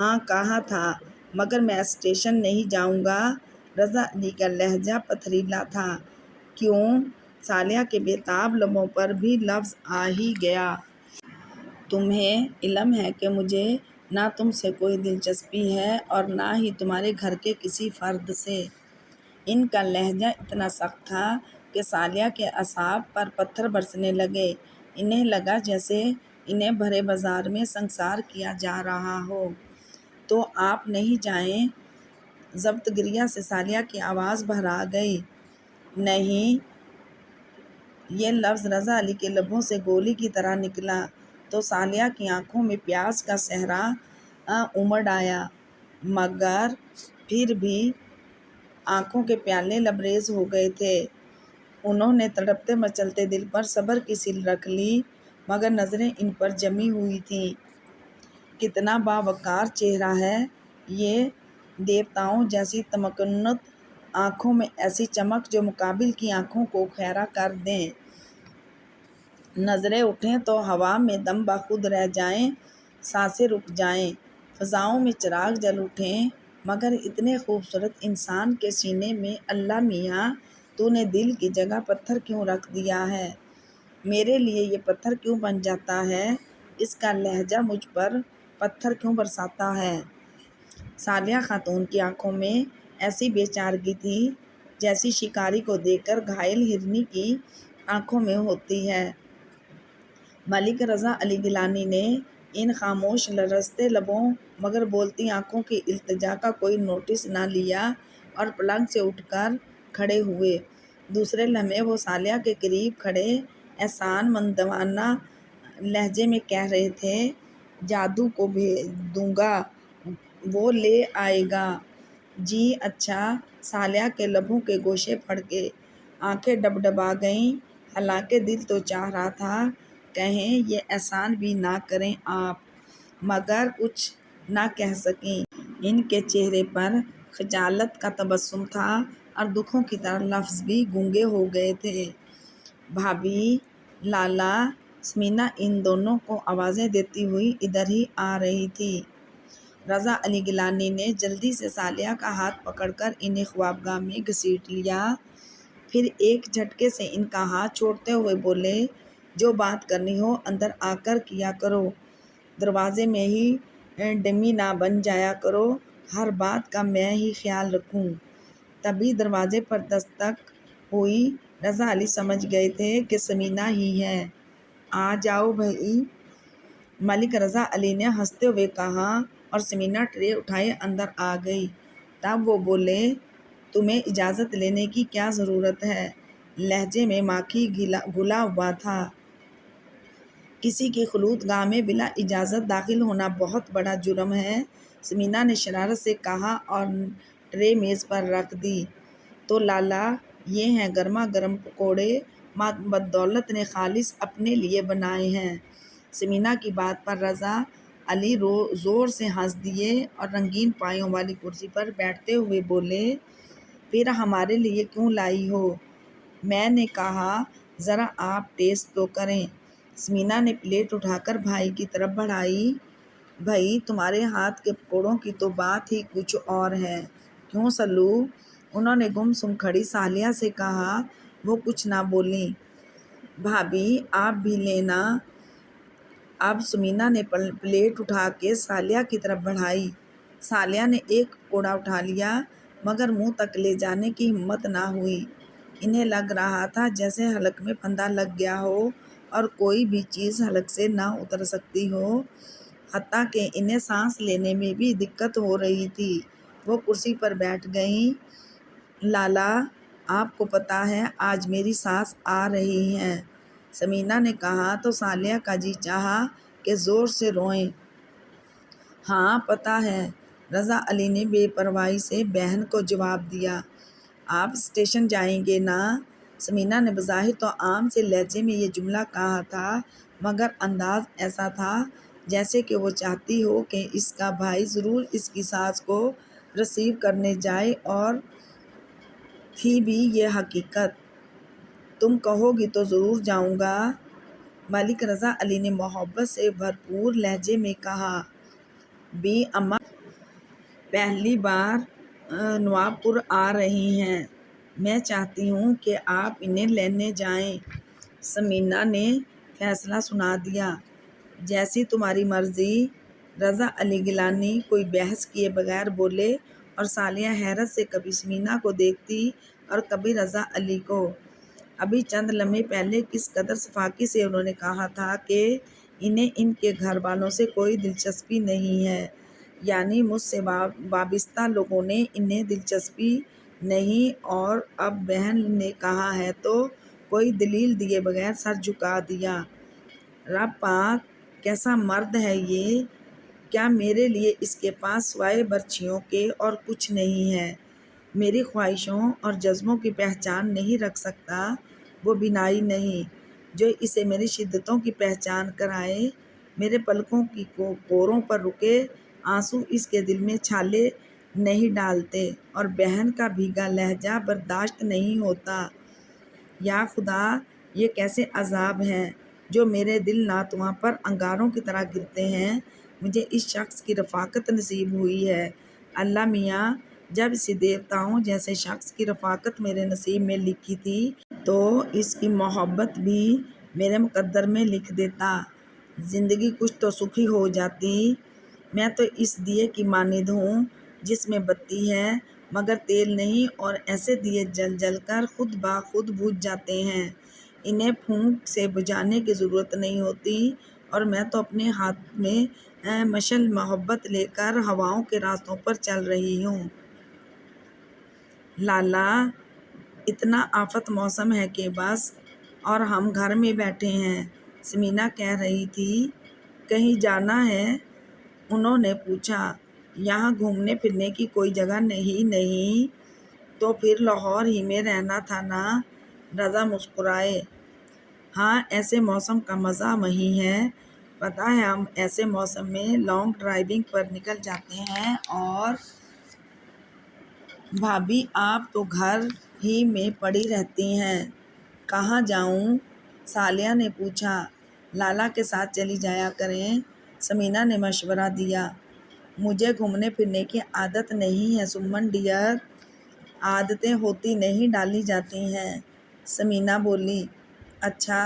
ہاں کہا تھا، مگر میں اسٹیشن نہیں جاؤں گا۔ رضا علی کا لہجہ پتھریلا تھا۔ کیوں؟ صالحہ کے بے تاب لبوں پر بھی لفظ آ ہی گیا۔ تمہیں علم ہے کہ مجھے نہ تم سے کوئی دلچسپی ہے اور نہ ہی تمہارے گھر کے کسی فرد سے۔ ان کا لہجہ اتنا سخت تھا کہ صالحہ کے اعصاب پر پتھر برسنے لگے۔ انہیں لگا جیسے انہیں بھرے بازار میں سنسار کیا جا رہا ہو۔ تو آپ نہیں جائیں؟ ضبط گریہ سے صالحہ کی آواز بھرا گئی۔ نہیں۔ یہ لفظ رضا علی کے لبوں سے گولی کی طرح نکلا تو صالحہ کی آنکھوں میں پیاس کا صحرا امڈ آیا، مگر پھر بھی آنکھوں کے پیالے لبریز ہو گئے تھے۔ انہوں نے تڑپتے مچلتے دل پر صبر کی سیل رکھ لی، مگر نظریں ان پر جمی ہوئی تھیں۔ کتنا باوقار چہرہ ہے یہ، دیوتاؤں جیسی تمکنت آنکھوں میں ایسی چمک جو مقابل کی آنکھوں کو خیرہ کر دیں۔ نظریں اٹھیں تو ہوا میں دم بخود رہ جائیں، سانسیں رک جائیں، فضاؤں میں چراغ جل اٹھیں، مگر اتنے خوبصورت انسان کے سینے میں اللہ میاں تو نے دل کی جگہ پتھر کیوں رکھ دیا ہے؟ میرے لیے یہ پتھر کیوں بن جاتا ہے؟ اس کا لہجہ مجھ پر پتھر کیوں برساتا ہے؟ صالحہ خاتون کی آنکھوں میں ایسی بے چارگی تھی جیسی شکاری کو دیکھ کر گھائل ہرنی کی آنکھوں میں ہوتی ہے۔ ملک رضا علی گیلانی نے ان خاموش لرزتے لبوں مگر بولتی آنکھوں کی التجا کا کوئی نوٹس نہ لیا اور پلنگ سے اٹھ کر کھڑے ہوئے۔ دوسرے لمحے وہ صالحہ کے قریب کھڑے احسان مندانہ لہجے میں کہہ رہے تھے، جادو کو بھیج دوں گا، وہ لے آئے گا۔ جی اچھا۔ صالحہ کے لبوں کے گوشے پھڑکے، آنکھیں ڈبڈبا گئیں، حالانکہ دل تو چاہ رہا تھا کہیں یہ احسان بھی نہ کریں آپ، مگر کچھ نہ کہہ سکیں۔ ان کے چہرے پر خجالت کا تبسم تھا اور دکھوں کی طرح لفظ بھی گونگے ہو گئے تھے۔ بھابھی، لالا، ثمینہ ان دونوں کو آوازیں دیتی ہوئی ادھر ہی آ رہی تھی۔ رضا علی گیلانی نے جلدی سے صالحہ کا ہاتھ پکڑ کر انہیں خوابگاہ میں گھسیٹ لیا، پھر ایک جھٹکے سے ان کا ہاتھ چھوڑتے ہوئے بولے، جو بات کرنی ہو اندر آ کر کیا کرو، دروازے میں ہی ڈمی نہ بن جایا کرو، ہر بات کا میں ہی خیال رکھوں۔ تبھی دروازے پر دستک ہوئی۔ رضا علی سمجھ گئے تھے کہ ثمینہ ہی ہے۔ آ جاؤ بھئی، ملک رضا علی نے ہنستے ہوئے کہا اور ثمینہ ٹرے اٹھائے اندر آ گئی۔ تب وہ بولے، تمہیں اجازت لینے کی کیا ضرورت ہے؟ لہجے میں ماکھی گھلا ہوا تھا۔ کسی کی خلوت گاہ میں بلا اجازت داخل ہونا بہت بڑا جرم ہے۔ ثمینہ نے شرارت سے کہا اور ٹرے میز پر رکھ دی۔ تو لالا، یہ ہیں گرما گرم پکوڑے، ماں بدولت نے خالص اپنے لیے بنائے ہیں۔ ثمینہ کی بات پر رضا علی زور سے ہنس دیے اور رنگین پایوں والی کرسی پر بیٹھتے ہوئے بولے، پھر ہمارے لیے کیوں لائی ہو؟ میں نے کہا ذرا آپ ٹیسٹ تو کریں۔ ثمینہ نے پلیٹ اٹھا کر بھائی کی طرف بڑھائی۔ بھائی، تمہارے ہاتھ کے پکوڑوں کی تو بات ہی کچھ اور ہے۔ کیوں سلو؟ انہوں نے گم سم کھڑی صالحہ سے کہا۔ وہ کچھ نہ بولیں۔ بھابھی، آپ بھی لینا۔ اب ثمینہ نے پلیٹ اٹھا کے صالحہ کی طرف بڑھائی۔ صالحہ نے ایک پکوڑا اٹھا لیا، مگر منہ تک لے جانے کی ہمت نہ ہوئی۔ انہیں لگ رہا تھا جیسے حلق میں پھندا لگ گیا ہو اور کوئی بھی چیز حلق سے نہ اتر سکتی ہو، حتیٰ کہ انہیں سانس لینے میں بھی دقت ہو رہی تھی۔ وہ کرسی پر بیٹھ گئیں۔ لالا، آپ کو پتہ ہے آج میری ساس آ رہی ہیں۔ سمینہ نے کہا تو صالحہ کا جی چاہا کہ زور سے روئیں۔ ہاں پتہ ہے، رضا علی نے بے پرواہی سے بہن کو جواب دیا۔ آپ اسٹیشن جائیں گے نا؟ سمینہ نے بظاہر تو عام سے لہجے میں یہ جملہ کہا تھا، مگر انداز ایسا تھا جیسے کہ وہ چاہتی ہو کہ اس کا بھائی ضرور اس کی ساس کو ریسیو کرنے جائے، اور تھی بھی یہ حقیقت۔ تم کہو گی تو ضرور جاؤں گا، ملک رضا علی نے محبت سے بھرپور لہجے میں کہا۔ بی اماں پہلی بار نواب پور آ رہی ہیں، میں چاہتی ہوں کہ آپ انہیں لینے جائیں۔ سمینہ نے فیصلہ سنا دیا۔ جیسی تمہاری مرضی، رضا علی گیلانی کوئی بحث کیے بغیر بولے، اور صالحہ حیرت سے کبھی سمینہ کو دیکھتی اور کبھی رضا علی کو۔ ابھی چند لمحے پہلے کس قدر شفقت سے انہوں نے کہا تھا کہ انہیں ان کے گھر والوں سے کوئی دلچسپی نہیں ہے، یعنی مجھ سے وابستہ لوگوں نے انہیں دلچسپی نہیں، اور اب بہن نے کہا ہے تو کوئی دلیل دیے بغیر سر جھکا دیا۔ رب پاک، کیسا مرد ہے یہ! کیا میرے لیے اس کے پاس سوائے برچھیوں کے اور کچھ نہیں ہے؟ میری خواہشوں اور جذبوں کی پہچان نہیں رکھ سکتا، وہ بینائی نہیں جو اسے میری شدتوں کی پہچان کرائے۔ میرے پلکوں کی کوروں پر رکے آنسو اس کے دل میں چھالے نہیں ڈالتے، اور بہن کا بھیگا لہجہ برداشت نہیں ہوتا۔ یا خدا، یہ کیسے عذاب ہیں جو میرے دل ناتواں پر انگاروں کی طرح گرتے ہیں۔ مجھے اس شخص کی رفاقت نصیب ہوئی ہے۔ اللہ میاں، جب اسی دیوتاؤں جیسے شخص کی رفاقت میرے نصیب میں لکھی تھی تو اس کی محبت بھی میرے مقدر میں لکھ دیتا، زندگی کچھ تو سکھی ہو جاتی۔ میں تو اس دیے کی مانند ہوں جس میں بتی ہے مگر تیل نہیں، اور ایسے دیے جل جل کر خود بخود بجھ جاتے ہیں، انہیں پھونک سے بجھانے کی ضرورت نہیں ہوتی، اور میں تو اپنے ہاتھ میں مشعل محبت لے کر ہواؤں کے راستوں پر چل رہی ہوں۔ لالا، اتنا آفت موسم ہے کہ بس، اور ہم گھر میں بیٹھے ہیں۔ سمینہ کہہ رہی تھی۔ کہیں جانا ہے؟ انہوں نے پوچھا۔ یہاں گھومنے پھرنے کی کوئی جگہ نہیں؟ تو پھر لاہور ہی میں رہنا تھا نا؟ رضا مسکرائے۔ ہاں، ایسے موسم کا مزہ وہیں ہے۔ پتہ ہے ہم ایسے موسم میں لانگ ڈرائیونگ پر نکل جاتے ہیں، اور بھابھی آپ تو گھر ہی میں پڑی رہتی ہیں۔ کہاں جاؤں؟ صالحہ نے پوچھا۔ لالا کے ساتھ چلی جایا کریں، سمینہ نے مشورہ دیا۔ مجھے گھومنے پھرنے کی عادت نہیں ہے سمن ڈیئر۔ عادتیں ہوتی نہیں، ڈالی جاتی ہیں، سمینہ بولی۔ اچھا،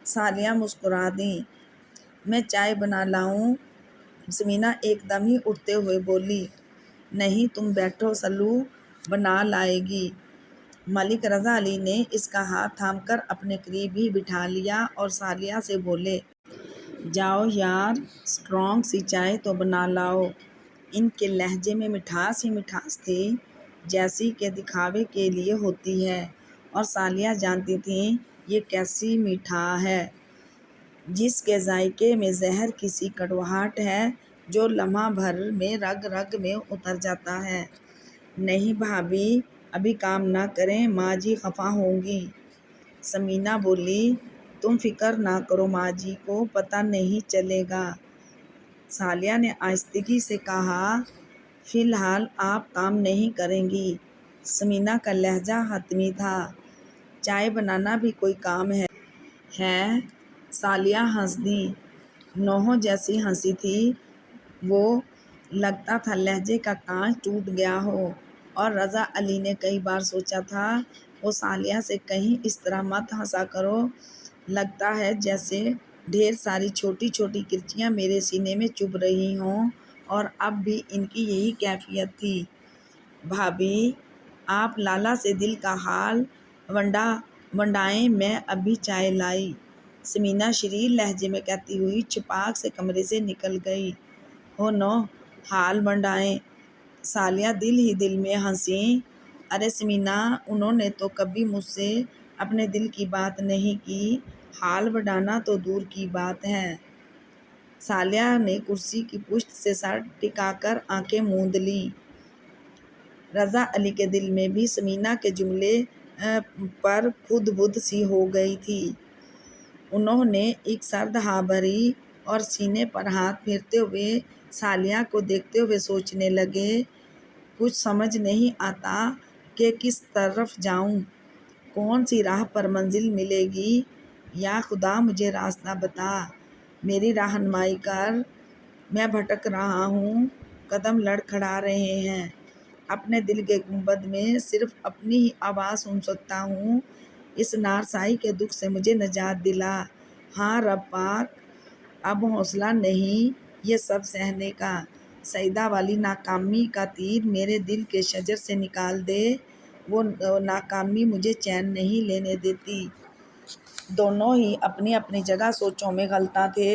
صالحہ مسکرا دیں۔ میں چائے بنا لاؤں؟ سمینہ ایک دم ہی اٹھتے ہوئے بولی۔ نہیں، تم بیٹھو، سلو بنا لائے گی۔ ملک رضا علی نے اس کا ہاتھ تھام کر اپنے قریب ہی بٹھا لیا اور صالحہ سے بولے، جاؤ یار، اسٹرانگ سی چائے تو بنا لاؤ۔ ان کے لہجے میں مٹھاس ہی مٹھاس تھی، جیسی کہ دکھاوے کے لیے ہوتی ہے، اور صالحہ جانتی تھیں یہ کیسی میٹھا ہے، جس کے ذائقے میں زہر کی سی کڑواہٹ ہے جو لمحہ بھر میں رگ رگ میں اتر جاتا ہے۔ نہیں بھابھی، ابھی کام نہ کریں، ماں جی خفا ہوں گی، سمینہ بولی۔ تم فکر نہ کرو، ماں جی کو پتہ نہیں چلے گا، صالحہ نے آہستگی سے کہا۔ فی الحال آپ کام نہیں کریں گی؟ سمینہ کا لہجہ حتمی تھا۔ چائے بنانا بھی کوئی کام ہے؟ صالحہ ہنس دیں۔ نوحوں جیسی ہنسی تھی وہ، لگتا تھا لہجے کا کانچ ٹوٹ گیا ہو، اور رضا علی نے کئی بار سوچا تھا وہ صالحہ سے کہیں اس طرح مت ہنسا کرو، لگتا ہے جیسے ڈھیر ساری چھوٹی چھوٹی کرچیاں میرے سینے میں چبھ رہی ہوں، اور اب بھی ان کی یہی کیفیت تھی۔ بھابھی، آپ لالا سے دل کا حال ونڈائیں، میں ابھی چائے لائی، سمینہ شریر لہجے میں کہتی ہوئی چھپاک سے کمرے سے نکل گئی۔ ہو نو، حال ونڈائیں، صالحہ دل ہی دل میں ہنسیں۔ ارے سمینہ، انہوں نے تو کبھی مجھ سے اپنے دل کی بات نہیں کی، حال بڑھانا تو دور کی بات ہے۔ ثالیہ نے کرسی کی پشت سے سر ٹکا کر آنکھیں موند لیں۔ رضا علی کے دل میں بھی ثمینہ کے جملے پر خود بدھ سی ہو گئی تھی۔ انہوں نے ایک سرد ہوا بھری اور سینے پر ہاتھ پھیرتے ہوئے ثالیہ کو دیکھتے ہوئے سوچنے لگے، کچھ سمجھ نہیں آتا کہ کس طرف جاؤں، کون سی راہ پر منزل ملے گی۔ یا خدا مجھے راستہ بتا، میری رہنمائی کر، میں بھٹک رہا ہوں۔ قدم لڑکھڑا رہے ہیں، اپنے دل کے گنبد میں صرف اپنی ہی آواز سن سکتا ہوں۔ اس نارسائی کے دکھ سے مجھے نجات دلا۔ ہاں رب پاک، اب حوصلہ نہیں یہ سب سہنے کا۔ سعیدہ والی ناکامی کا تیر میرے دل کے شجر سے نکال دے، وہ ناکامی مجھے چین نہیں لینے دیتی۔ دونوں ہی اپنی اپنی جگہ سوچوں میں غلطاں تھے۔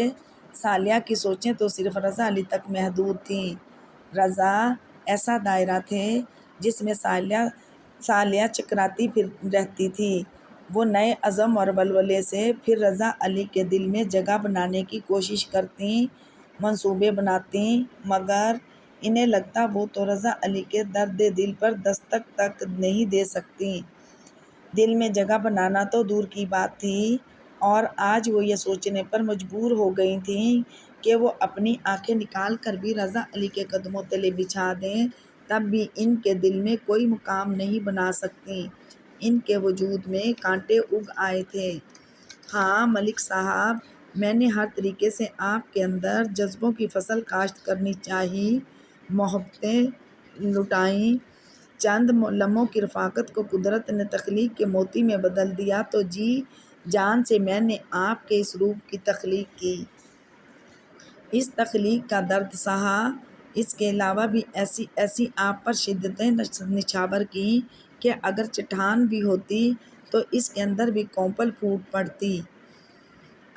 ثالیہ کی سوچیں تو صرف رضا علی تک محدود تھیں۔ رضا ایسا دائرہ تھے جس میں ثالیہ چکراتی پھر رہتی تھی۔ وہ نئے عزم اور ولولے سے پھر رضا علی کے دل میں جگہ بنانے کی کوشش کرتیں، منصوبے بناتیں، مگر انہیں لگتا وہ تو رضا علی کے درد دل پر دستک تک نہیں دے سکتیں۔ دل میں جگہ بنانا تو دور کی بات تھی، اور آج وہ یہ سوچنے پر مجبور ہو گئی تھیں کہ وہ اپنی آنکھیں نکال کر بھی رضا علی کے قدموں تلے بچھا دیں، تب بھی ان کے دل میں کوئی مقام نہیں بنا سکتیں۔ ان کے وجود میں کانٹے اگ آئے تھے۔ ہاں ملک صاحب، میں نے ہر طریقے سے آپ کے اندر جذبوں کی فصل کاشت کرنی چاہی، محبتیں لٹائیں۔ چند لمحوں کی رفاقت کو قدرت نے تخلیق کے موتی میں بدل دیا تو جی جان سے میں نے آپ کے اس روپ کی تخلیق کی، اس تخلیق کا درد سہا۔ اس کے علاوہ بھی ایسی ایسی آپ پر شدتیں نچھاور کیں کہ اگر چٹان بھی ہوتی تو اس کے اندر بھی کونپل پھوٹ پڑتی۔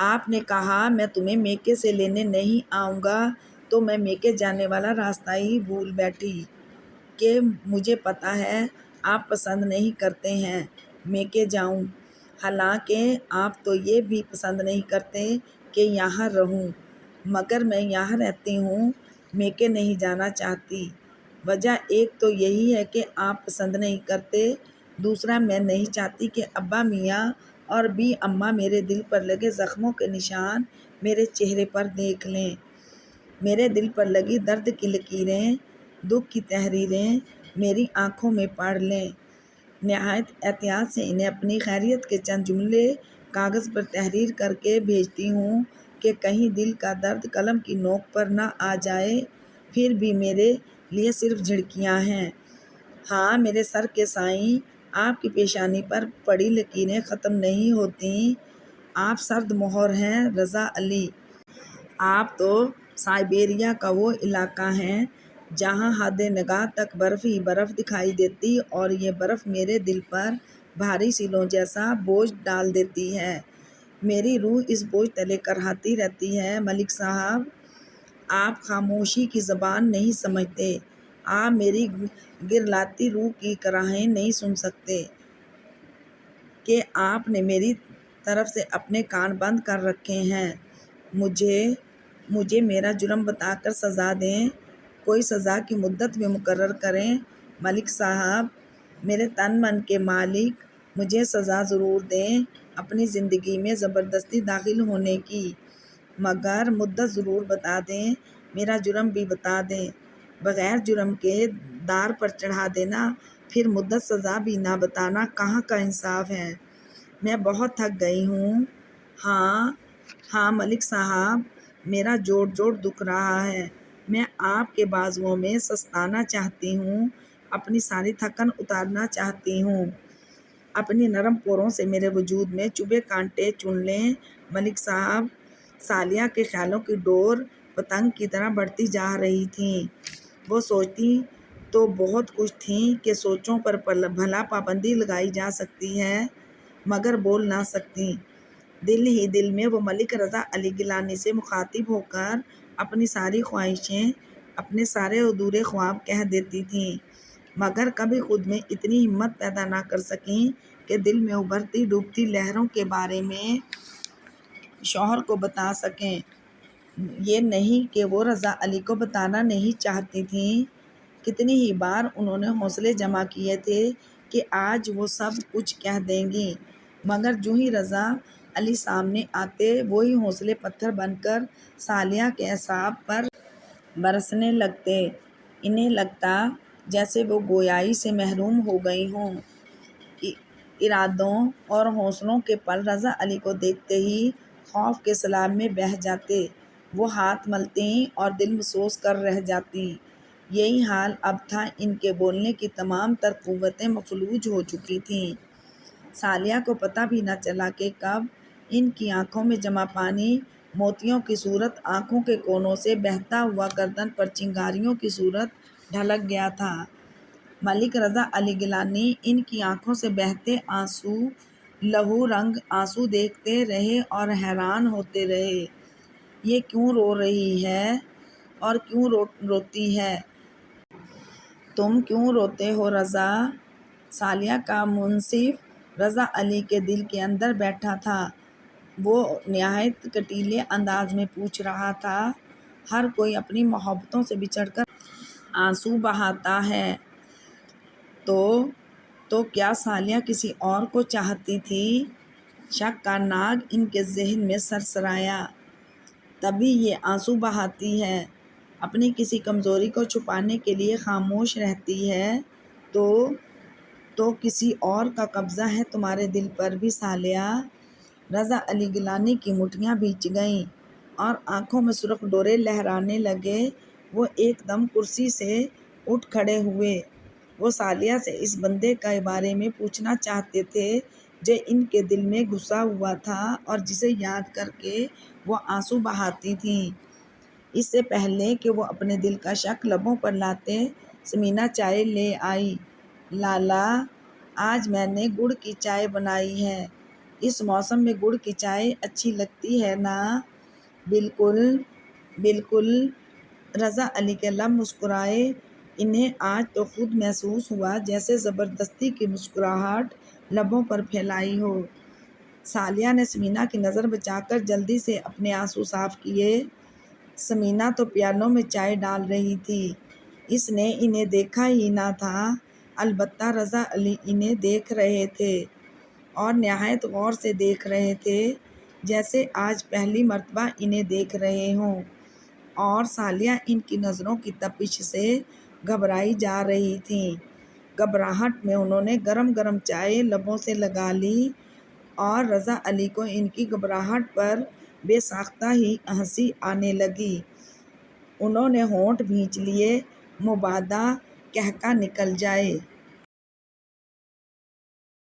آپ نے کہا میں تمہیں میکے سے لینے نہیں آؤں گا، تو میں میکے جانے والا راستہ ہی بھول بیٹھی کہ مجھے پتہ ہے آپ پسند نہیں کرتے ہیں میکے جاؤں، حالانکہ آپ تو یہ بھی پسند نہیں کرتے کہ یہاں رہوں، مگر میں یہاں رہتی ہوں، میکے نہیں جانا چاہتی۔ وجہ ایک تو یہی ہے کہ آپ پسند نہیں کرتے، دوسرا میں نہیں چاہتی کہ ابا میاں اور بی اماں میرے دل پر لگے زخموں کے نشان میرے چہرے پر دیکھ لیں، میرے دل پر لگی درد کی لکیریں، دکھ کی تحریریں میری آنکھوں میں پڑھ لیں۔ نہایت احتیاط سے انہیں اپنی خیریت کے چند جملے کاغذ پر تحریر کر کے بھیجتی ہوں کہ کہیں دل کا درد قلم کی نوک پر نہ آ جائے، پھر بھی میرے لیے صرف جھڑکیاں ہیں۔ ہاں میرے سر کے سائیں، آپ کی پیشانی پر پڑی لکیریں ختم نہیں ہوتیں۔ آپ سرد مہر ہیں رضا علی۔ آپ تو سائبیریا کا وہ علاقہ ہیں جہاں حد نگاہ تک برف ہی برف دکھائی دیتی، اور یہ برف میرے دل پر بھاری سیلوں جیسا بوجھ ڈال دیتی ہے۔ میری روح اس بوجھ تلے کرہاتی رہتی ہے۔ ملک صاحب، آپ خاموشی کی زبان نہیں سمجھتے، آپ میری گرلاتی روح کی کراہیں نہیں سن سکتے کہ آپ نے میری طرف سے اپنے کان بند کر رکھے ہیں۔ مجھے میرا جرم بتا کر سزا دیں، کوئی سزا کی مدت بھی مقرر کریں۔ ملک صاحب، میرے تن من کے مالک، مجھے سزا ضرور دیں اپنی زندگی میں زبردستی داخل ہونے کی، مگر مدت ضرور بتا دیں، میرا جرم بھی بتا دیں۔ بغیر جرم کے دار پر چڑھا دینا، پھر مدت سزا بھی نہ بتانا کہاں کا انصاف ہے۔ میں بہت تھک گئی ہوں۔ ہاں ملک صاحب، میرا جوڑ جوڑ دکھ رہا ہے، میں آپ کے بازوؤں میں سستانا چاہتی ہوں، اپنی ساری تھکن اتارنا چاہتی ہوں، اپنی نرم پوروں سے میرے وجود میں چبھے کانٹے چن لیں۔ ملک صاحب، ثالیہ کے خیالوں کی ڈور پتنگ کی طرح بڑھتی جا رہی تھی۔ وہ سوچتی تو بہت کچھ تھیں کہ سوچوں پر بھلا پابندی لگائی جا سکتی ہے، مگر بول نہ سکتیں۔ دل ہی دل میں وہ ملک رضا علی گیلانی سے مخاطب ہو کر اپنی ساری خواہشیں، اپنے سارے ادھورے خواب کہہ دیتی تھیں، مگر کبھی خود میں اتنی ہمت پیدا نہ کر سکیں کہ دل میں ابھرتی ڈوبتی لہروں کے بارے میں شوہر کو بتا سکیں۔ یہ نہیں کہ وہ رضا علی کو بتانا نہیں چاہتی تھیں۔ کتنی ہی بار انہوں نے حوصلے جمع کیے تھے کہ آج وہ سب کچھ کہہ دیں گی، مگر جو ہی رضا علی سامنے آتے وہی حوصلے پتھر بن کر صالحہ کے اعصاب پر برسنے لگتے۔ انہیں لگتا جیسے وہ گویائی سے محروم ہو گئی ہوں۔ ارادوں اور حوصلوں کے پل رضا علی کو دیکھتے ہی خوف کے سیلاب میں بہہ جاتے۔ وہ ہاتھ ملتیں اور دل مصوص کر رہ جاتی۔ یہی حال اب تھا۔ ان کے بولنے کی تمام تر قوتیں مفلوج ہو چکی تھیں۔ صالحہ کو پتہ بھی نہ چلا کہ کب ان کی آنکھوں میں جمع پانی موتیوں کی صورت آنکھوں کے کونوں سے بہتا ہوا گردن پر چنگاریوں کی صورت ڈھلک گیا تھا۔ ملک رضا علی گیلانی ان کی آنکھوں سے بہتے آنسو، لہو رنگ آنسو دیکھتے رہے اور حیران ہوتے رہے۔ یہ کیوں رو رہی ہے اور کیوں روتی ہے؟ تم کیوں روتے ہو رضا؟ صالحہ کا منصف رضا علی کے دل کے اندر بیٹھا تھا۔ وہ نہایت کٹیلے انداز میں پوچھ رہا تھا۔ ہر کوئی اپنی محبتوں سے بچھڑ کر آنسو بہاتا ہے، تو کیا صالحہ کسی اور کو چاہتی تھی؟ شک کا ناگ ان کے ذہن میں سرسرایا۔ تبھی یہ آنسو بہاتی ہے، اپنی کسی کمزوری کو چھپانے کے لیے خاموش رہتی ہے، تو کسی اور کا قبضہ ہے تمہارے دل پر بھی صالحہ؟ رضا علی گیلانی کی مٹھیاں بھیج گئیں اور آنکھوں میں سرخ ڈورے لہرانے لگے۔ وہ ایک دم کرسی سے اٹھ کھڑے ہوئے۔ وہ صالحہ سے اس بندے کے بارے میں پوچھنا چاہتے تھے جو ان کے دل میں گھسا ہوا تھا اور جسے یاد کر کے وہ آنسو بہاتی تھیں۔ اس سے پہلے کہ وہ اپنے دل کا شک لبوں پر لاتے، ثمینہ چائے لے آئی۔ لالا، آج میں نے گڑ کی چائے بنائی ہے۔ اس موسم میں گڑ کی چائے اچھی لگتی ہے نا؟ بالکل بالکل، رضا علی کے لب مسکرائے۔ انہیں آج تو خود محسوس ہوا جیسے زبردستی کی مسکراہٹ لبوں پر پھیلائی ہو۔ صالحہ نے ثمینہ کی نظر بچا کر جلدی سے اپنے آنسو صاف کیے۔ ثمینہ تو پیالوں میں چائے ڈال رہی تھی۔ اس نے انہیں دیکھا ہی نہ تھا، البتہ رضا علی انہیں دیکھ رہے تھے اور نہایت غور سے دیکھ رہے تھے، جیسے آج پہلی مرتبہ انہیں دیکھ رہے ہوں۔ اور صالحہ ان کی نظروں کی تپش سے گھبرائی جا رہی تھیں۔ گھبراہٹ میں انہوں نے گرم گرم چائے لبوں سے لگا لی اور رضا علی کو ان کی گھبراہٹ پر بے ساختہ ہی ہنسی آنے لگی۔ انہوں نے ہونٹ بھینچ لیے، مبادا قہقہ نکل جائے۔